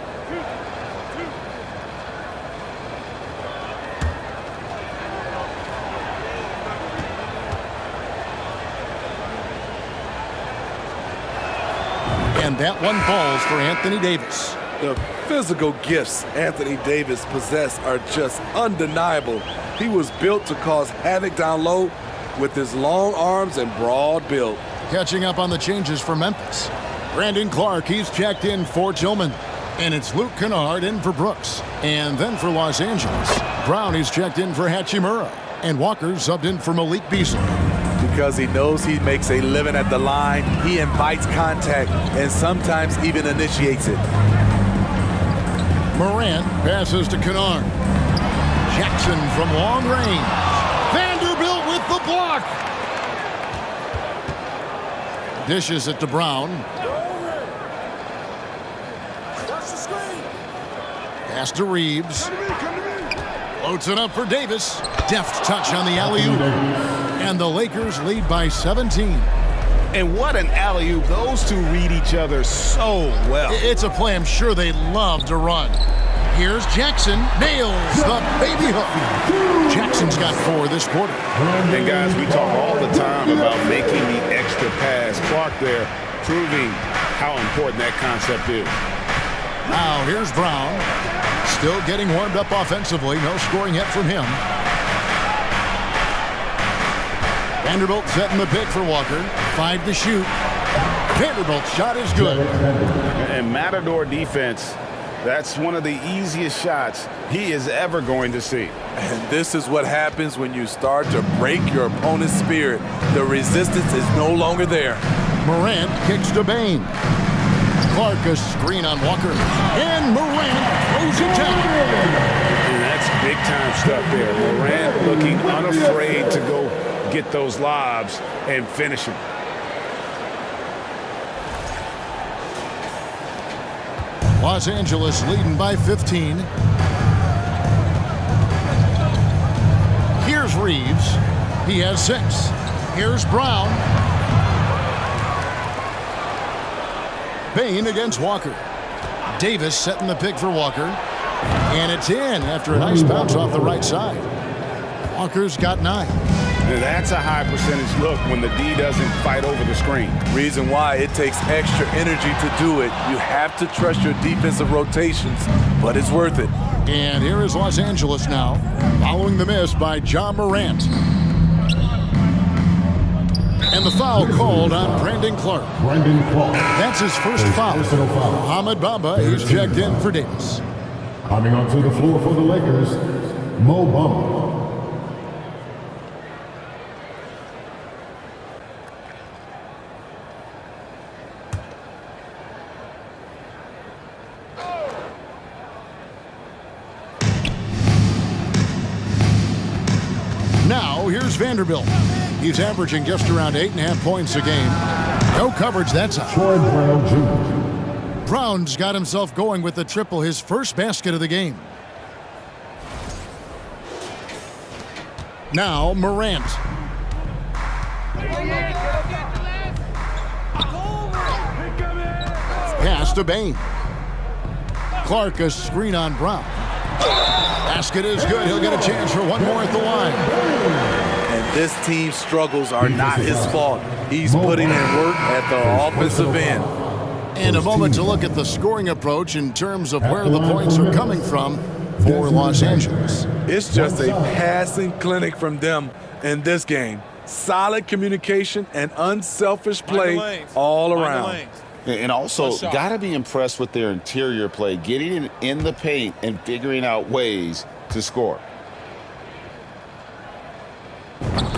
And that one falls for Anthony Davis. The physical gifts Anthony Davis possesses are just undeniable. He was built to cause havoc down low with his long arms and broad build. Catching up on the changes for Memphis. Brandon Clark, he's checked in for Tillman. And it's Luke Kennard in for Brooks. And then for Los Angeles, Brown, he's checked in for Hachimura. And Walker subbed in for Malik Beasley. Because he knows he makes a living at the line, he invites contact and sometimes even initiates it. Morant passes to Kennard. Jackson from long range. Vanderbilt with the block. Dishes it to Brown. Pass to Reeves. Floats it up for Davis. Deft touch on the alley-oop. And the Lakers lead by 17. And what an alley-oop. Those two read each other so well. It's a play I'm sure they love to run. Here's Jackson. Nails the baby hook. Jackson's got 4 this quarter. And guys, we talk all the time about making the extra pass. Clark there proving how important that concept is. Now here's Brown. Still getting warmed up offensively. No scoring yet from him. Vanderbilt setting the pick for Walker. 5 to shoot. Vanderbilt's shot is good. And Matador defense, that's one of the easiest shots he is ever going to see. And this is what happens when you start to break your opponent's spirit. The resistance is no longer there. Morant kicks to Bane. Clark a screen on Walker. And Morant throws it down. And that's big-time stuff there. Morant looking unafraid to go get those lobs and finish them. Los Angeles leading by 15. Here's Reeves. He has 6. Here's Brown. Bane against Walker. Davis setting the pick for Walker. And it's in after a nice bounce off the right side. Walker's got 9. Now that's a high percentage look when the D doesn't fight over the screen. Reason why it takes extra energy to do it. You have to trust your defensive rotations, but it's worth it. And here is Los Angeles now, following the miss by John Morant. And the foul called on Brandon Clark. That's his first foul. Mohamed Bamba is checked in for Davis. Coming onto the floor for the Lakers, Mo Bamba. Now, here's Vanderbilt. He's averaging just around 8.5 points a game. No coverage that time. Troy Brown Jr. Brown's got himself going with the triple, his first basket of the game. Now, Morant. Pass to Bain. Clark, a screen on Brown. Basket is good. He'll get a chance for one more at the line. And this team's struggles are not his fault. He's putting in work at the offensive end. And a moment to look at the scoring approach in terms of where the points are coming from for Los Angeles. It's just a passing clinic from them in this game. Solid communication and unselfish play all around. And also, got to be impressed with their interior play, getting in the paint and figuring out ways to score.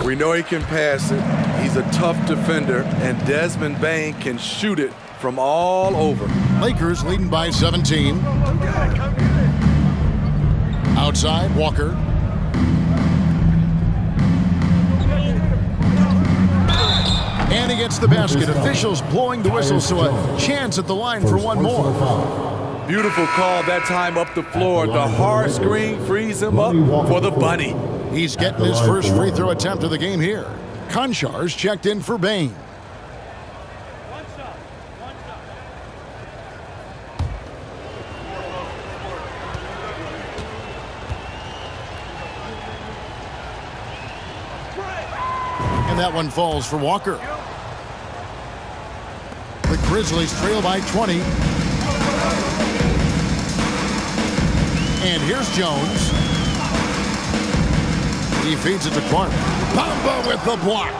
We know he can pass it. He's a tough defender, and Desmond Bain can shoot it from all over. Lakers leading by 17. Outside, Walker. And he gets the basket. Officials blowing the whistle, so a chance at the line for one more. Beautiful call that time up the floor. The hard screen frees him up for the bunny. He's getting his first free throw attempt of the game here. Konchar's checked in for Bain. And that one falls for Walker. The Grizzlies trail by 20. And here's Jones. He feeds it to Clark. Bamba with the block.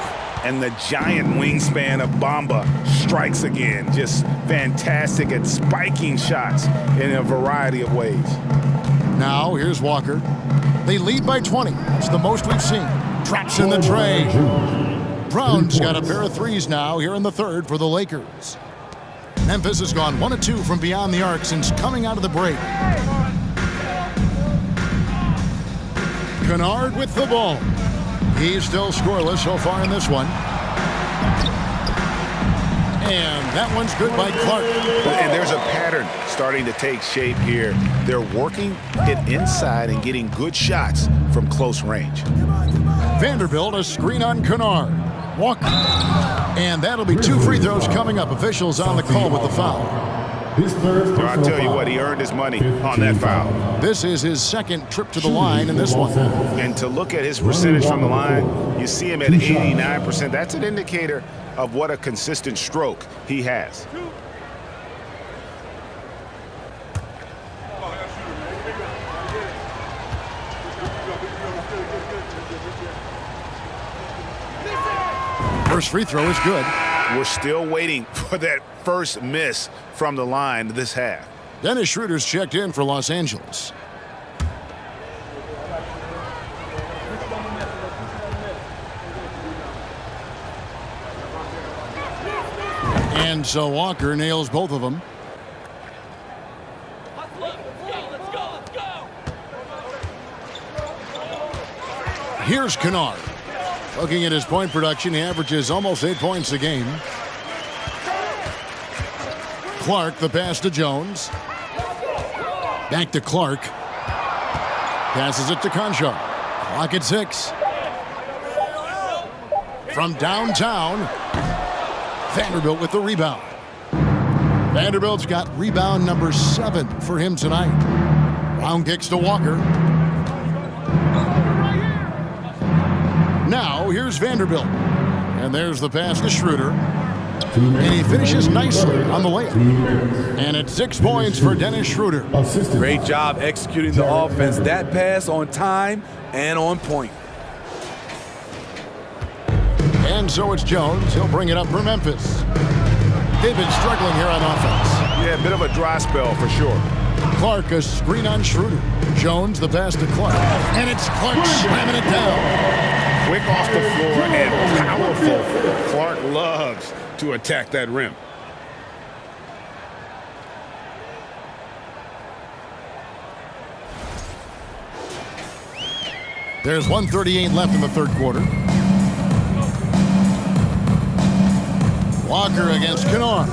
And the giant wingspan of Bamba strikes again. Just fantastic at spiking shots in a variety of ways. Now here's Walker. They lead by 20. It's the most we've seen. Traps in the tray. Brown's got a pair of threes now here in the third for the Lakers. Memphis has gone 1 of 2 from beyond the arc since coming out of the break. Kennard with the ball. He's still scoreless so far in this one. And that one's good by Clark. And there's a pattern starting to take shape here. They're working it inside and getting good shots from close range. Vanderbilt, a screen on Kennard. Walker. And that'll be 2 free throws coming up. Officials on the call with the foul. I'll tell you what, he earned his money on that foul. This is his second trip to the line in this one. And to look at his percentage from the line, you see him at 89%. That's an indicator of what a consistent stroke he has. First free throw is good. We're still waiting for that first miss from the line this half. Dennis Schroeder's checked in for Los Angeles. And so Walker nails both of them. Here's Kennard. Looking at his point production, he averages almost 8 points a game. Clark, the pass to Jones. Back to Clark. Passes it to Konchar. Clock at 6. From downtown, Vanderbilt with the rebound. Vanderbilt's got rebound number 7 for him tonight. Brown kicks to Walker. Now here's Vanderbilt. And there's the pass to Schroeder. And he finishes nicely on the layup. And it's 6 points for Dennis Schroeder. Great job executing the offense. That pass on time and on point. And so it's Jones. He'll bring it up for Memphis. They've been struggling here on offense. Yeah, a bit of a dry spell for sure. Clark, a screen on Schroeder. Jones, the pass to Clark. And it's Clark slamming it down. Quick off the floor and powerful. Clark loves to attack that rim. There's 1:38 left in the third quarter. Walker against Kennard.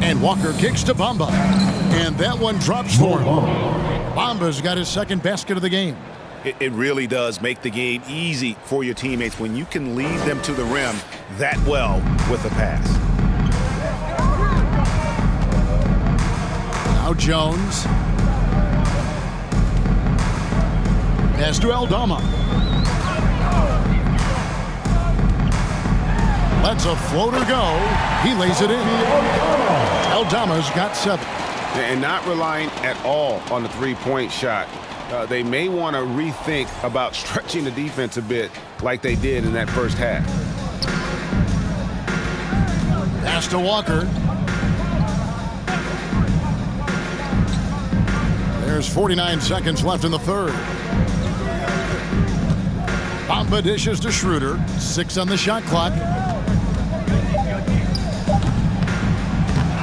And Walker kicks to Bamba. And that one drops for him. Bamba's got his second basket of the game. It really does make the game easy for your teammates when you can lead them to the rim that well with a pass. Now Jones. Pass to Aldama. Lets a floater go. He lays it in. Aldama's got 7. And not relying at all on the three-point shot. They may want to rethink about stretching the defense a bit like they did in that first half. Pass to Walker. There's 49 seconds left in the third. Bamba dishes to Schroeder. 6 on the shot clock.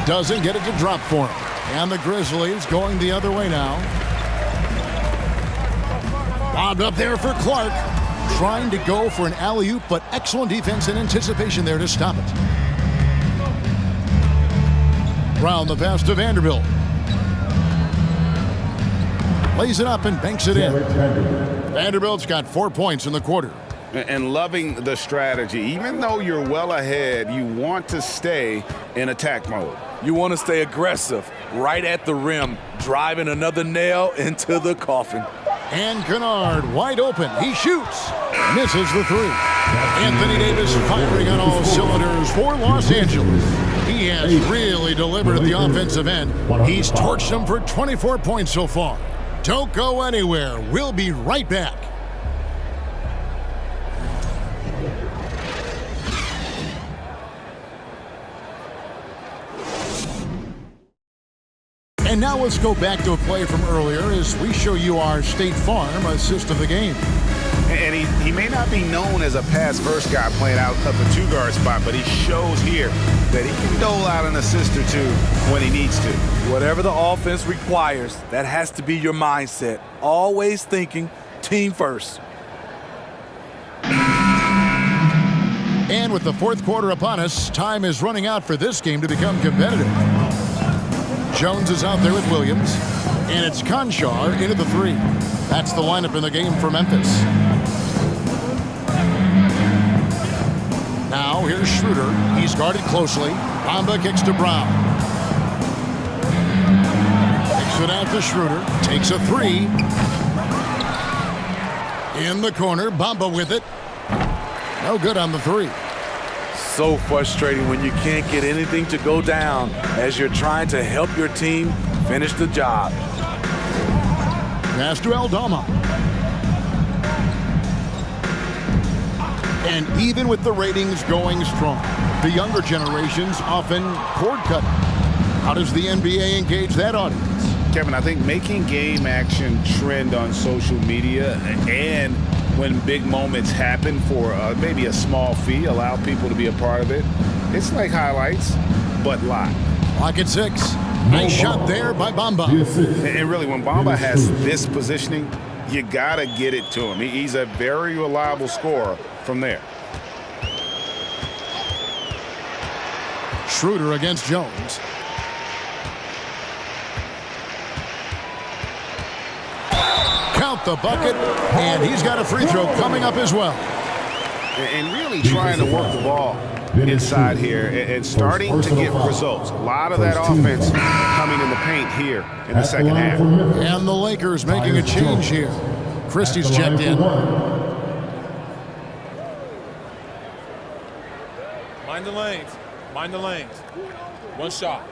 Doesn't get it to drop for him. And the Grizzlies going the other way now. Bobbed up there for Clark. Trying to go for an alley-oop, but excellent defense and anticipation there to stop it. Brown the pass to Vanderbilt. Lays it up and banks it in. Vanderbilt's got 4 points in the quarter. And loving the strategy. Even though you're well ahead, you want to stay in attack mode. You want to stay aggressive, right at the rim, driving another nail into the coffin. And Kennard wide open. He shoots. Misses the 3. Anthony Davis firing on all cylinders for Los Angeles. He has really delivered at the offensive end. He's torched them for 24 points so far. Don't go anywhere. We'll be right back. And now let's go back to a play from earlier as we show you our State Farm assist of the game. And he may not be known as a pass-first guy playing out of the two-guard spot, but he shows here that he can dole out an assist or two when he needs to. Whatever the offense requires, that has to be your mindset. Always thinking team first. And with the fourth quarter upon us, time is running out for this game to become competitive. Jones is out there with Williams, and it's Conchar into the 3. That's the lineup in the game for Memphis. Now here's Schroeder. He's guarded closely. Bamba kicks to Brown. Kicks it out to Schroeder. Takes a 3. In the corner, Bamba with it. No good on the 3. So frustrating when you can't get anything to go down as you're trying to help your team finish the job. Pass to Aldama. And even with the ratings going strong, the younger generations often cord cut. How does the NBA engage that audience? Kevin, I think making game action trend on social media and when big moments happen for maybe a small fee, allow people to be a part of it. It's like highlights, but live. Clock at 6. Nice shot there by Bamba. And really, when Bamba has this positioning, you got to get it to him. He's a very reliable scorer from there. Schroeder against Jones. Count the bucket, and he's got a free throw coming up as well. And really trying to work the ball inside here and starting to get results. A lot of that offense coming in the paint here in the second half. And the Lakers making a change here. Christie's checked in. Mind the lanes. Mind the lanes. One shot.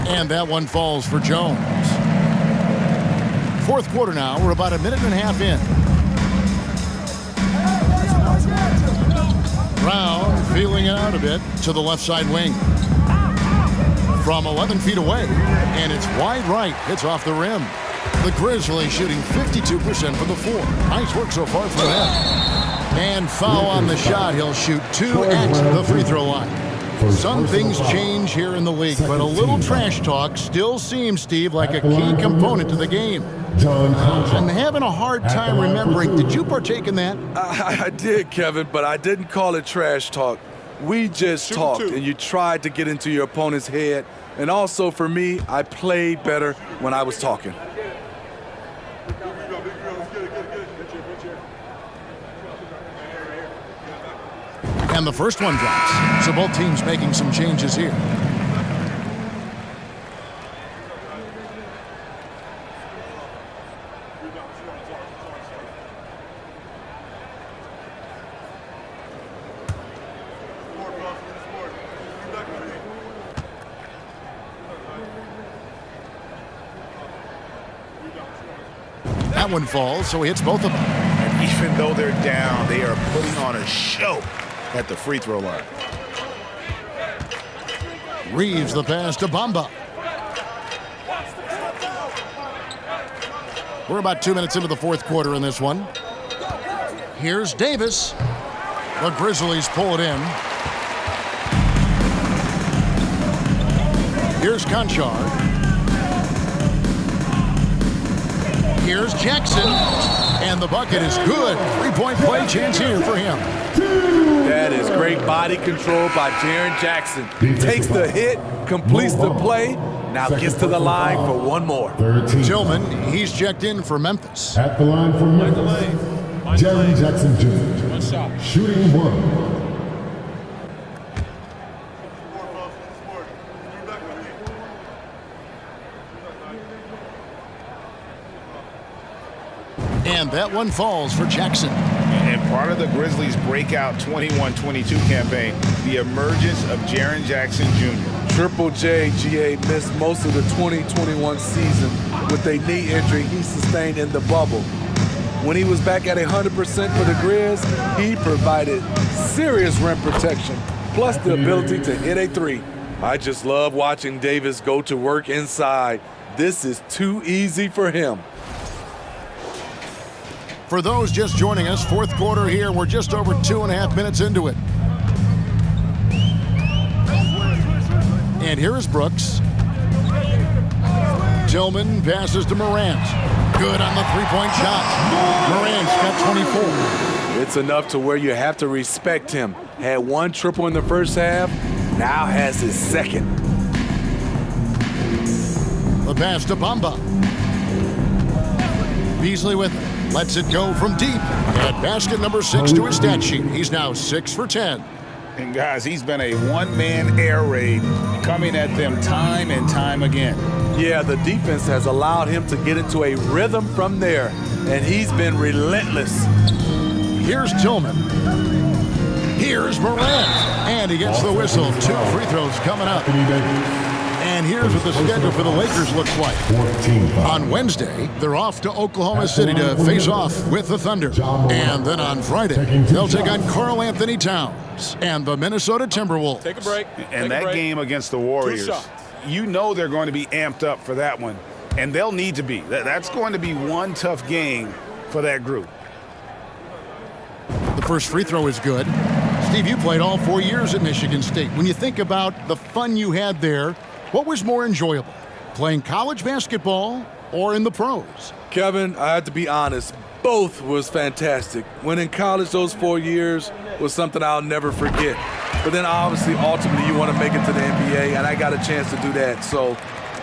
And that one falls for Jones. Fourth quarter now. We're about a minute and a half in. Brown feeling it out a bit to the left side wing. From 11 feet away. And it's wide right. Hits off the rim. The Grizzlies shooting 52% from the floor. Nice work so far from them. And foul on the shot. He'll shoot 2 at the free throw line. Some things change here in the league, but a little trash talk still seems, Steve, like a key component to the game. I'm having a hard time remembering. Did you partake in that? I did, Kevin, but I didn't call it trash talk. We just talked, and you tried to get into your opponent's head. And also, for me, I played better when I was talking. And the first one drops. So both teams making some changes here. That one falls, so he hits both of them. And even though they're down, they are putting on a show at the free throw line. Reeves the pass to Bamba. We're about 2 minutes into the fourth quarter in this one. Here's Davis. The Grizzlies pull it in. Here's Conchard. Here's Jackson. And the bucket is good. Three-point play chance here for him. That is great body control by Jaren Jackson. Takes the hit, completes the play, now gets to the line for one more. Tillman, he's checked in for Memphis. At the line for Memphis, Jaren Jackson Jr. One shot. Shooting 1. And that one falls for Jackson. And part of the Grizzlies' breakout 21-22 campaign, the emergence of Jaren Jackson Jr. Triple J, GA, missed most of the 2021 season with a knee injury he sustained in the bubble. When he was back at 100% for the Grizz, he provided serious rim protection, plus the ability to hit a three. I just love watching Davis go to work inside. This is too easy for him. For those just joining us, fourth quarter here. We're just over 2.5 minutes into it. And here is Brooks. Tillman passes to Morant. Good on the three-point shot. Morant's got 24. It's enough to where you have to respect him. Had one triple in the first half, now has his second. The pass to Bamba. Beasley with it. Lets it go from deep. And basket number 6 to his stat sheet. He's now 6 for 10. And guys, he's been a one-man air raid coming at them time and time again. Yeah, the defense has allowed him to get into a rhythm from there, and he's been relentless. Here's Tillman. Here's Morant. And he gets the whistle. 2 free throws coming up. And here's what the schedule for the Lakers looks like. On Wednesday, they're off to Oklahoma City to face off with the Thunder. And then on Friday, they'll take on Karl Anthony Towns and the Minnesota Timberwolves. Take a break. And that game against the Warriors, you know they're going to be amped up for that one. And they'll need to be. That's going to be one tough game for that group. The first free throw is good. Steve, you played all 4 years at Michigan State. When you think about the fun you had there, what was more enjoyable, playing college basketball or in the pros? Kevin, I have to be honest, both was fantastic. When in college, those 4 years was something I'll never forget. But then obviously, ultimately, you want to make it to the NBA, and I got a chance to do that. So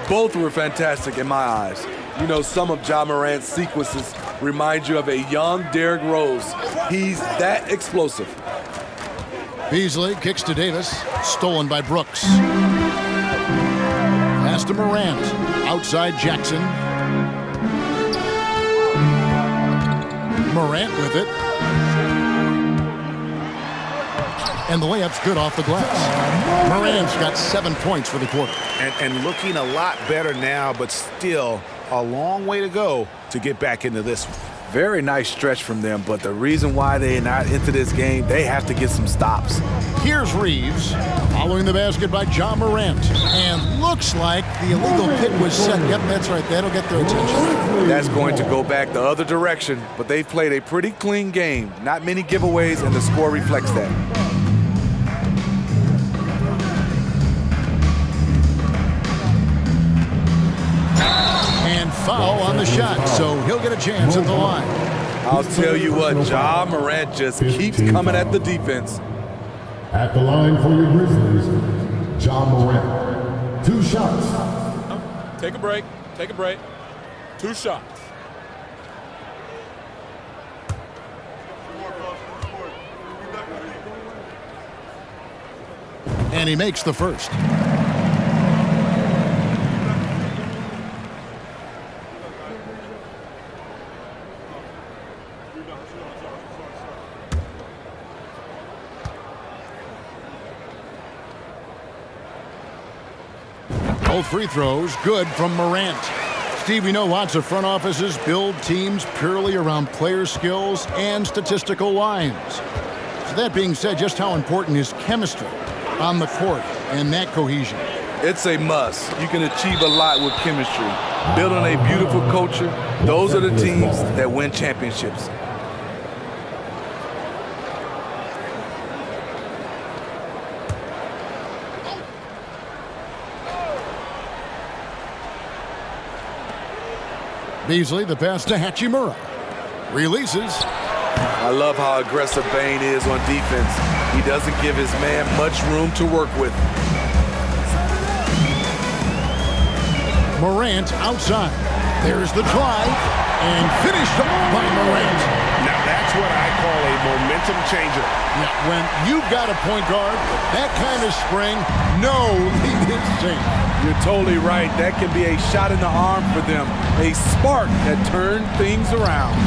Both were fantastic in my eyes. You know, some of Ja Morant's sequences remind you of a young Derrick Rose. He's that explosive. Beasley kicks to Davis. Stolen by Brooks. Pass to Morant. Outside Jackson. Morant with it. And the layup's good off the glass. Morant's got 7 points for the quarter. And looking a lot better now, but still a long way to go to get back into this one. Very nice stretch from them, but the reason why they're not into this game, they have to get some stops. Here's Reeves, following the basket by Ja Morant. And looks like the illegal hit was set. Yep, that's right. That'll get their attention. That's going to go back the other direction, but they've played a pretty clean game. Not many giveaways, and the score reflects that. And foul on the shot, so he'll get a chance at the line. I'll tell you what, Ja Morant just keeps coming at the defense. At the line for your Grizzlies, Ja Morant. 2 shots. Take a break. Take a break. 2 shots. And he makes the first. Both free throws good from Morant. Steve, we know lots of front offices build teams purely around player skills and statistical lines. So that being said, just how important is chemistry on the court and that cohesion? It's a must. You can achieve a lot with chemistry. Building a beautiful culture, those are the teams that win championships. Beasley, the pass to Hachimura. Releases. I love how aggressive Bane is on defense. He doesn't give his man much room to work with. Morant outside. There's the drive. And finished off by Morant. Now that's what I call a momentum changer. Yeah, when you've got a point guard, that kind of spring, no lead is safe. You're totally right. That can be a shot in the arm for them. A spark that turned things around.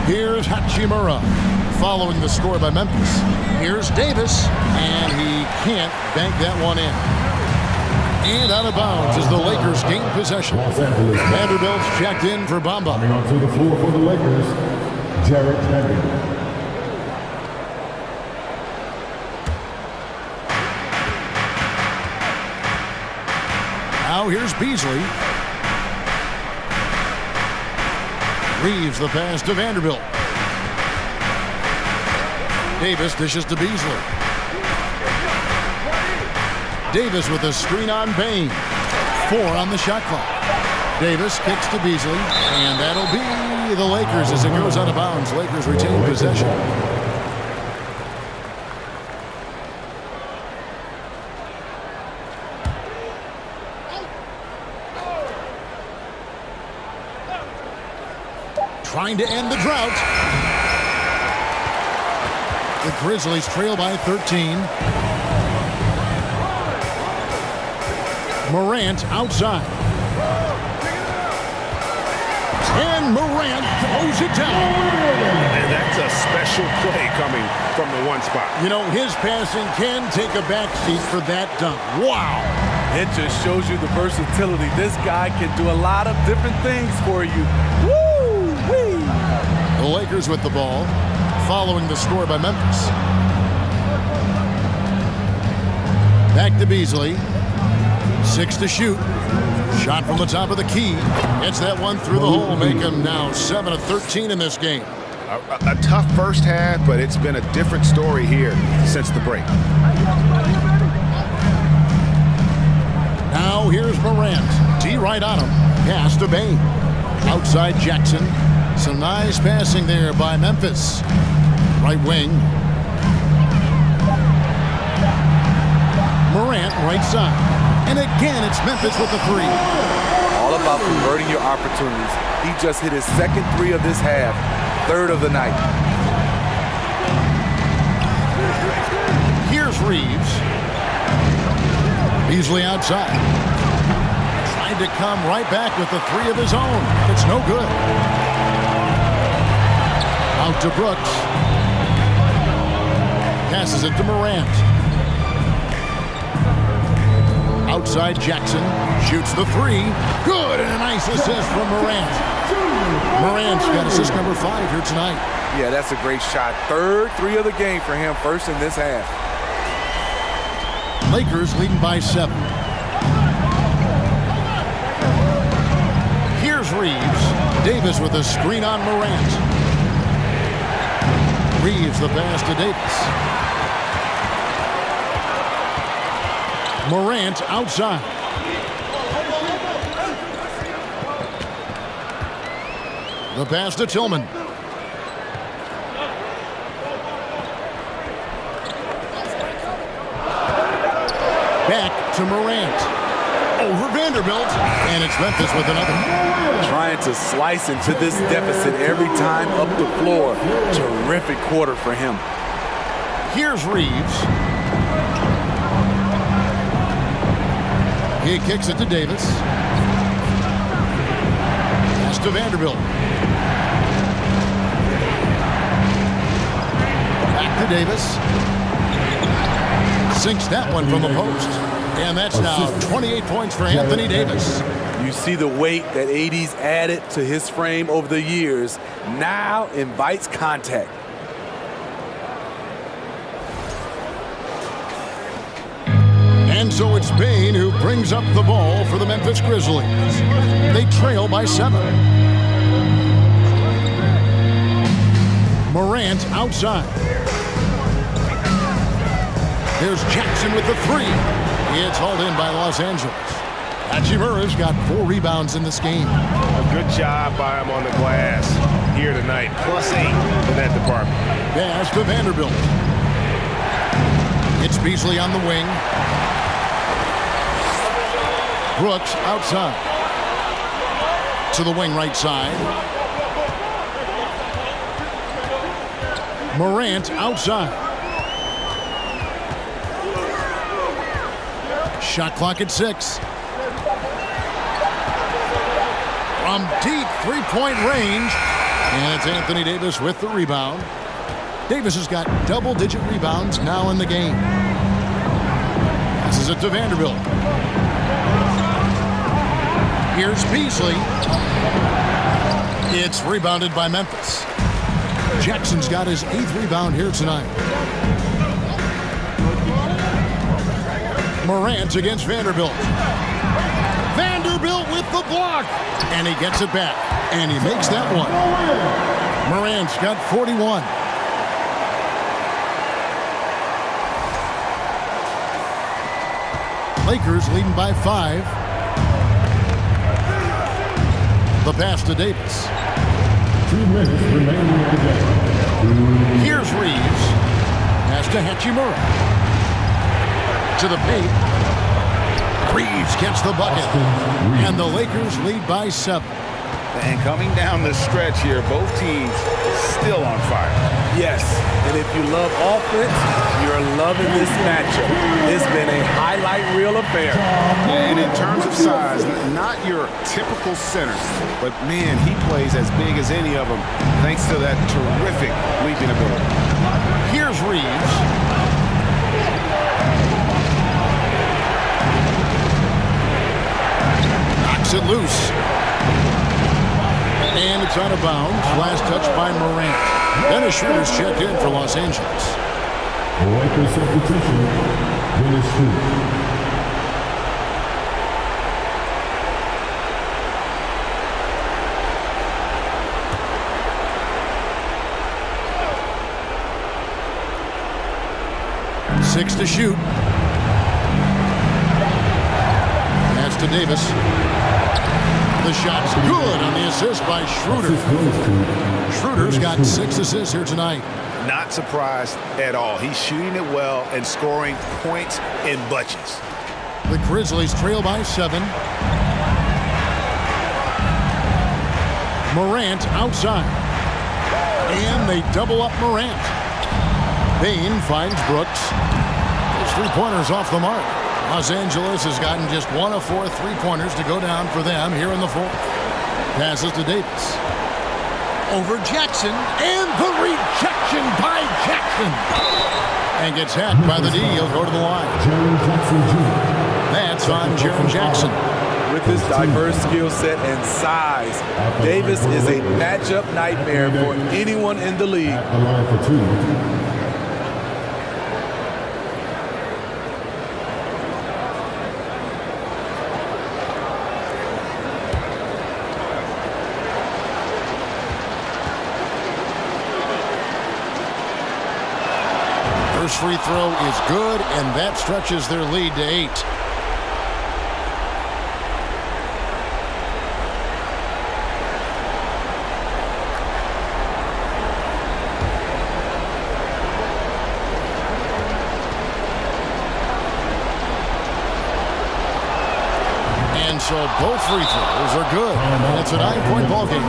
Here's Hachimura following the score by Memphis. Here's Davis, and he can't bank that one in. And out of bounds as the Lakers gain possession. Vanderbilt's checked in for Bamba. Coming onto the floor for the Lakers, Jarrett Vanderbilt. Now here's Beasley. Reeves the pass to Vanderbilt. Davis dishes to Beasley. Davis with a screen on Bane. 4 on the shot clock. Davis kicks to Beasley, and that'll be the Lakers as it goes out of bounds. Lakers retain possession. Trying to end the drought. The Grizzlies trail by 13. Morant outside. And Morant throws it down. And that's a special play coming from the one spot. You know, his passing can take a backseat for that dunk. Wow. It just shows you the versatility. This guy can do a lot of different things for you. Woo-wee! The Lakers with the ball, following the score by Memphis. Back to Beasley. 6 to shoot. Shot from the top of the key. Gets that one through the hole. Make him now 7 of 13 in this game. A tough first half, but it's been a different story here since the break. Now here's Morant. D right on him. Pass to Bane. Outside Jackson. Some nice passing there by Memphis. Right wing. Morant right side. And again, it's Memphis with the three. All about converting your opportunities. He just hit his second three of this half, third of the night. Here's Reeves. Beasley outside. Trying to come right back with the three of his own. It's no good. Out to Brooks. Passes it to Morant. Outside Jackson. Shoots the three. Good, and a nice assist from Morant. Morant's got assist number 5 here tonight. Yeah, that's a great shot. Third three of the game for him, first in this half. Lakers leading by 7. Here's Reeves. Davis with a screen on Morant. Reeves the pass to Davis. Morant outside. The pass to Tillman. Back to Morant. Over Vanderbilt. And it's Memphis with another. Trying to slice into this deficit every time up the floor. Terrific quarter for him. Here's Reeves. He kicks it to Davis. Pass to Vanderbilt. Back to Davis. Sinks that one from the post. And that's now 28 points for Anthony Davis. You see the weight that AD's added to his frame over the years. Now invites contact. And so it's Bain who brings up the ball for the Memphis Grizzlies. They trail by 7. Morant outside. There's Jackson with the three. It's hauled in by Los Angeles. Hachimura's got 4 rebounds in this game. A good job by him on the glass here tonight. +8 in that department. Pass to Vanderbilt. It's Beasley on the wing. Brooks outside. To the wing right side. Morant outside. Shot clock at 6. From deep three-point range. And it's Anthony Davis with the rebound. Davis has got double-digit rebounds now in the game. Passes it to Vanderbilt. Here's Beasley. It's rebounded by Memphis. Jackson's got his 8th rebound here tonight. Morant against Vanderbilt. Vanderbilt with the block. And he gets it back. And he makes that one. Morant's got 41. Lakers leading by 5. The pass to Davis. 2 minutes remaining in the game. Here's Reeves. Pass to Hachimura. To the paint. Reeves gets the bucket. And the Lakers lead by 7. And coming down the stretch here, both teams still on fire. Yes, and if you love offense, you're loving this matchup. It's been a highlight reel affair. And in terms of size, not your typical center, but man, he plays as big as any of them thanks to that terrific leaping ability. Here's Reeves. Knocks it loose. And it's out of bounds. Last touch by Morant. Dennis Schroeder's checked in for Los Angeles. Lakers substitution. Dennis Schroeder. Six to shoot. Pass to Davis. The shot's good on the assist by Schroeder. Schroeder's got 6 assists here tonight. Not surprised at all. He's shooting it well and scoring points in bunches. The Grizzlies trail by 7. Morant outside. And they double up Morant. Bane finds Brooks. Those three-pointers off the mark. Los Angeles has gotten just 1 of 4 three-pointers to go down for them here in the fourth. Passes to Davis. Over Jackson. And the rejection by Jackson. And gets hacked by the D. He'll go to the line. That's on Jaren Jackson. With his diverse skill set and size, Davis is a matchup nightmare for anyone in the league. At the line for 2. First free throw is good, and that stretches their lead to 8. And so both free throws are good. And it's a 9-point ball game.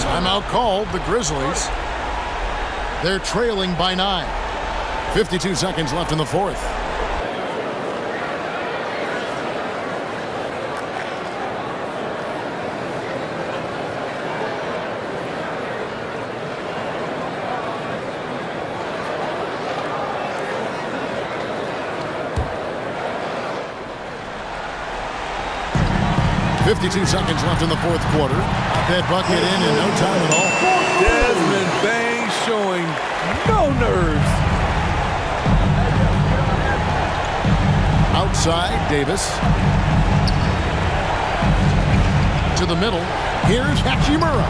Timeout called. The Grizzlies. They're trailing by 9. 52 seconds left in the fourth. .52 seconds left in the fourth quarter. That bucket in no time at all. Desmond Bane showing no nerves. Outside, Davis. To the middle. Here's Hachimura.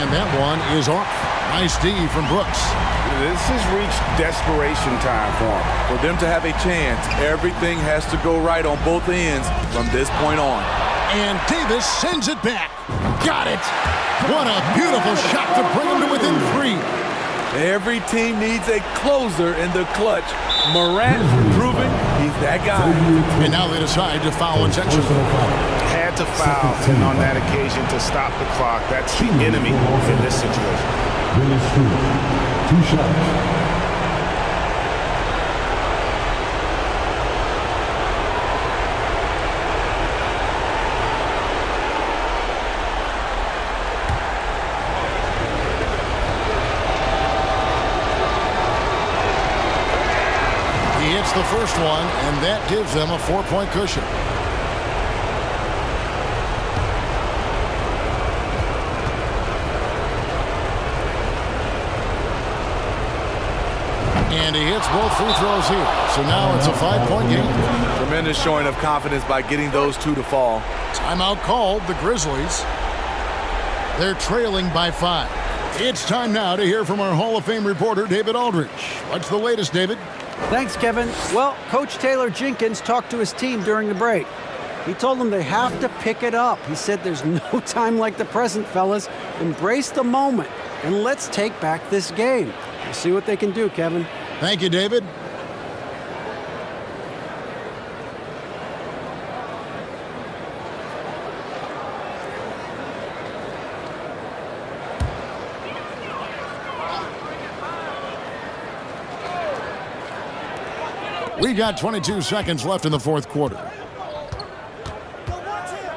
And that one is off. Nice D from Brooks. This has reached desperation time for them. For them to have a chance, everything has to go right on both ends from this point on. And Davis sends it back. Got it. What a beautiful shot to bring him to within 3. Every team needs a closer in the clutch. Morant proving he's that guy. And now they decide to foul intentionally. Had to foul, and on that occasion to stop the clock. That's the enemy in this situation. Dennis Schroeder, 2 shots. The first one, and that gives them a 4-point cushion. And he hits both free throws here. So now it's a 5-point game. Tremendous showing of confidence by getting those 2 to fall. Timeout called. The Grizzlies. They're trailing by 5. It's time now to hear from our Hall of Fame reporter, David Aldridge. What's the latest, David? Thanks, Kevin. Well, Coach Taylor Jenkins talked to his team during the break. He told them they have to pick it up. He said there's no time like the present, fellas. Embrace the moment, and let's take back this game. We'll see what they can do, Kevin. Thank you, David. We got 22 seconds left in the fourth quarter.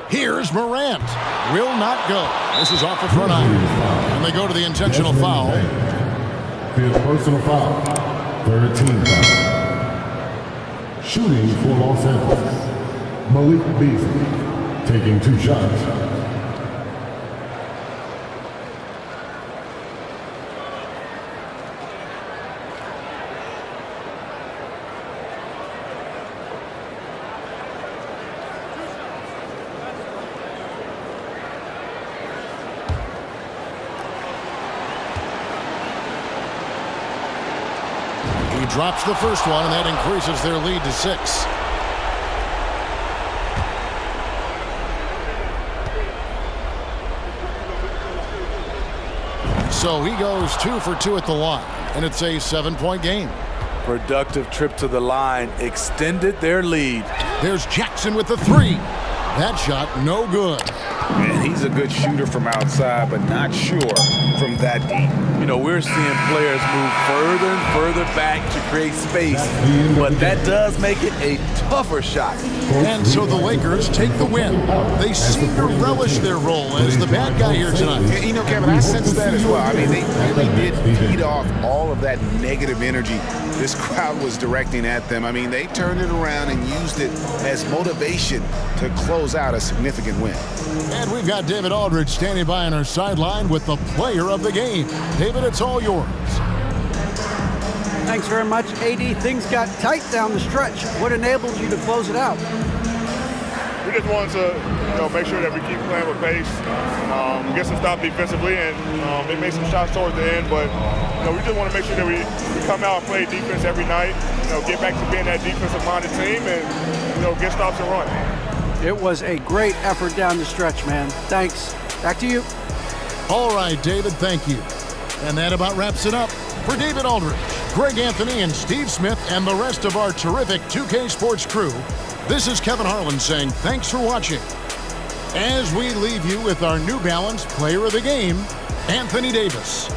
Here's Morant. Will not go. This is off the front iron. And they go to the intentional foul. 5th personal foul. 3rd team foul. Shooting for Los Angeles. Malik Beasley taking 2 shots. Drops the first one, and that increases their lead to 6. So he goes 2 for 2 at the line, and it's a 7-point game. Productive trip to the line extended their lead. There's Jackson with the three. That shot no good. And he's a good shooter from outside, but not sure from that deep. You know, we're seeing players move further and further back to create space, but that does make it a tougher shot. And so the Lakers take the win. They seem to relish their role as the bad guy here tonight. You know, Kevin, I sense that as well. I mean, they really did feed off all of that negative energy this crowd was directing at them. I mean, they turned it around and used it as motivation to close out a significant win. And we've got David Aldridge standing by on our sideline with the player of the game. David, it's all yours. Thanks very much, AD. Things got tight down the stretch. What enabled you to close it out? We just wanted to, make sure that we keep playing with pace, get some stop defensively, and they made some shots towards the end. But we just want to make sure that we come out and play defense every night. Get back to being that defensive-minded team, and get stops and run. It was a great effort down the stretch, man. Thanks. Back to you. All right, David, thank you. And that about wraps it up. For David Aldridge, Greg Anthony, and Steve Smith, and the rest of our terrific 2K Sports crew, this is Kevin Harlan saying thanks for watching. As we leave you with our New Balance Player of the Game, Anthony Davis.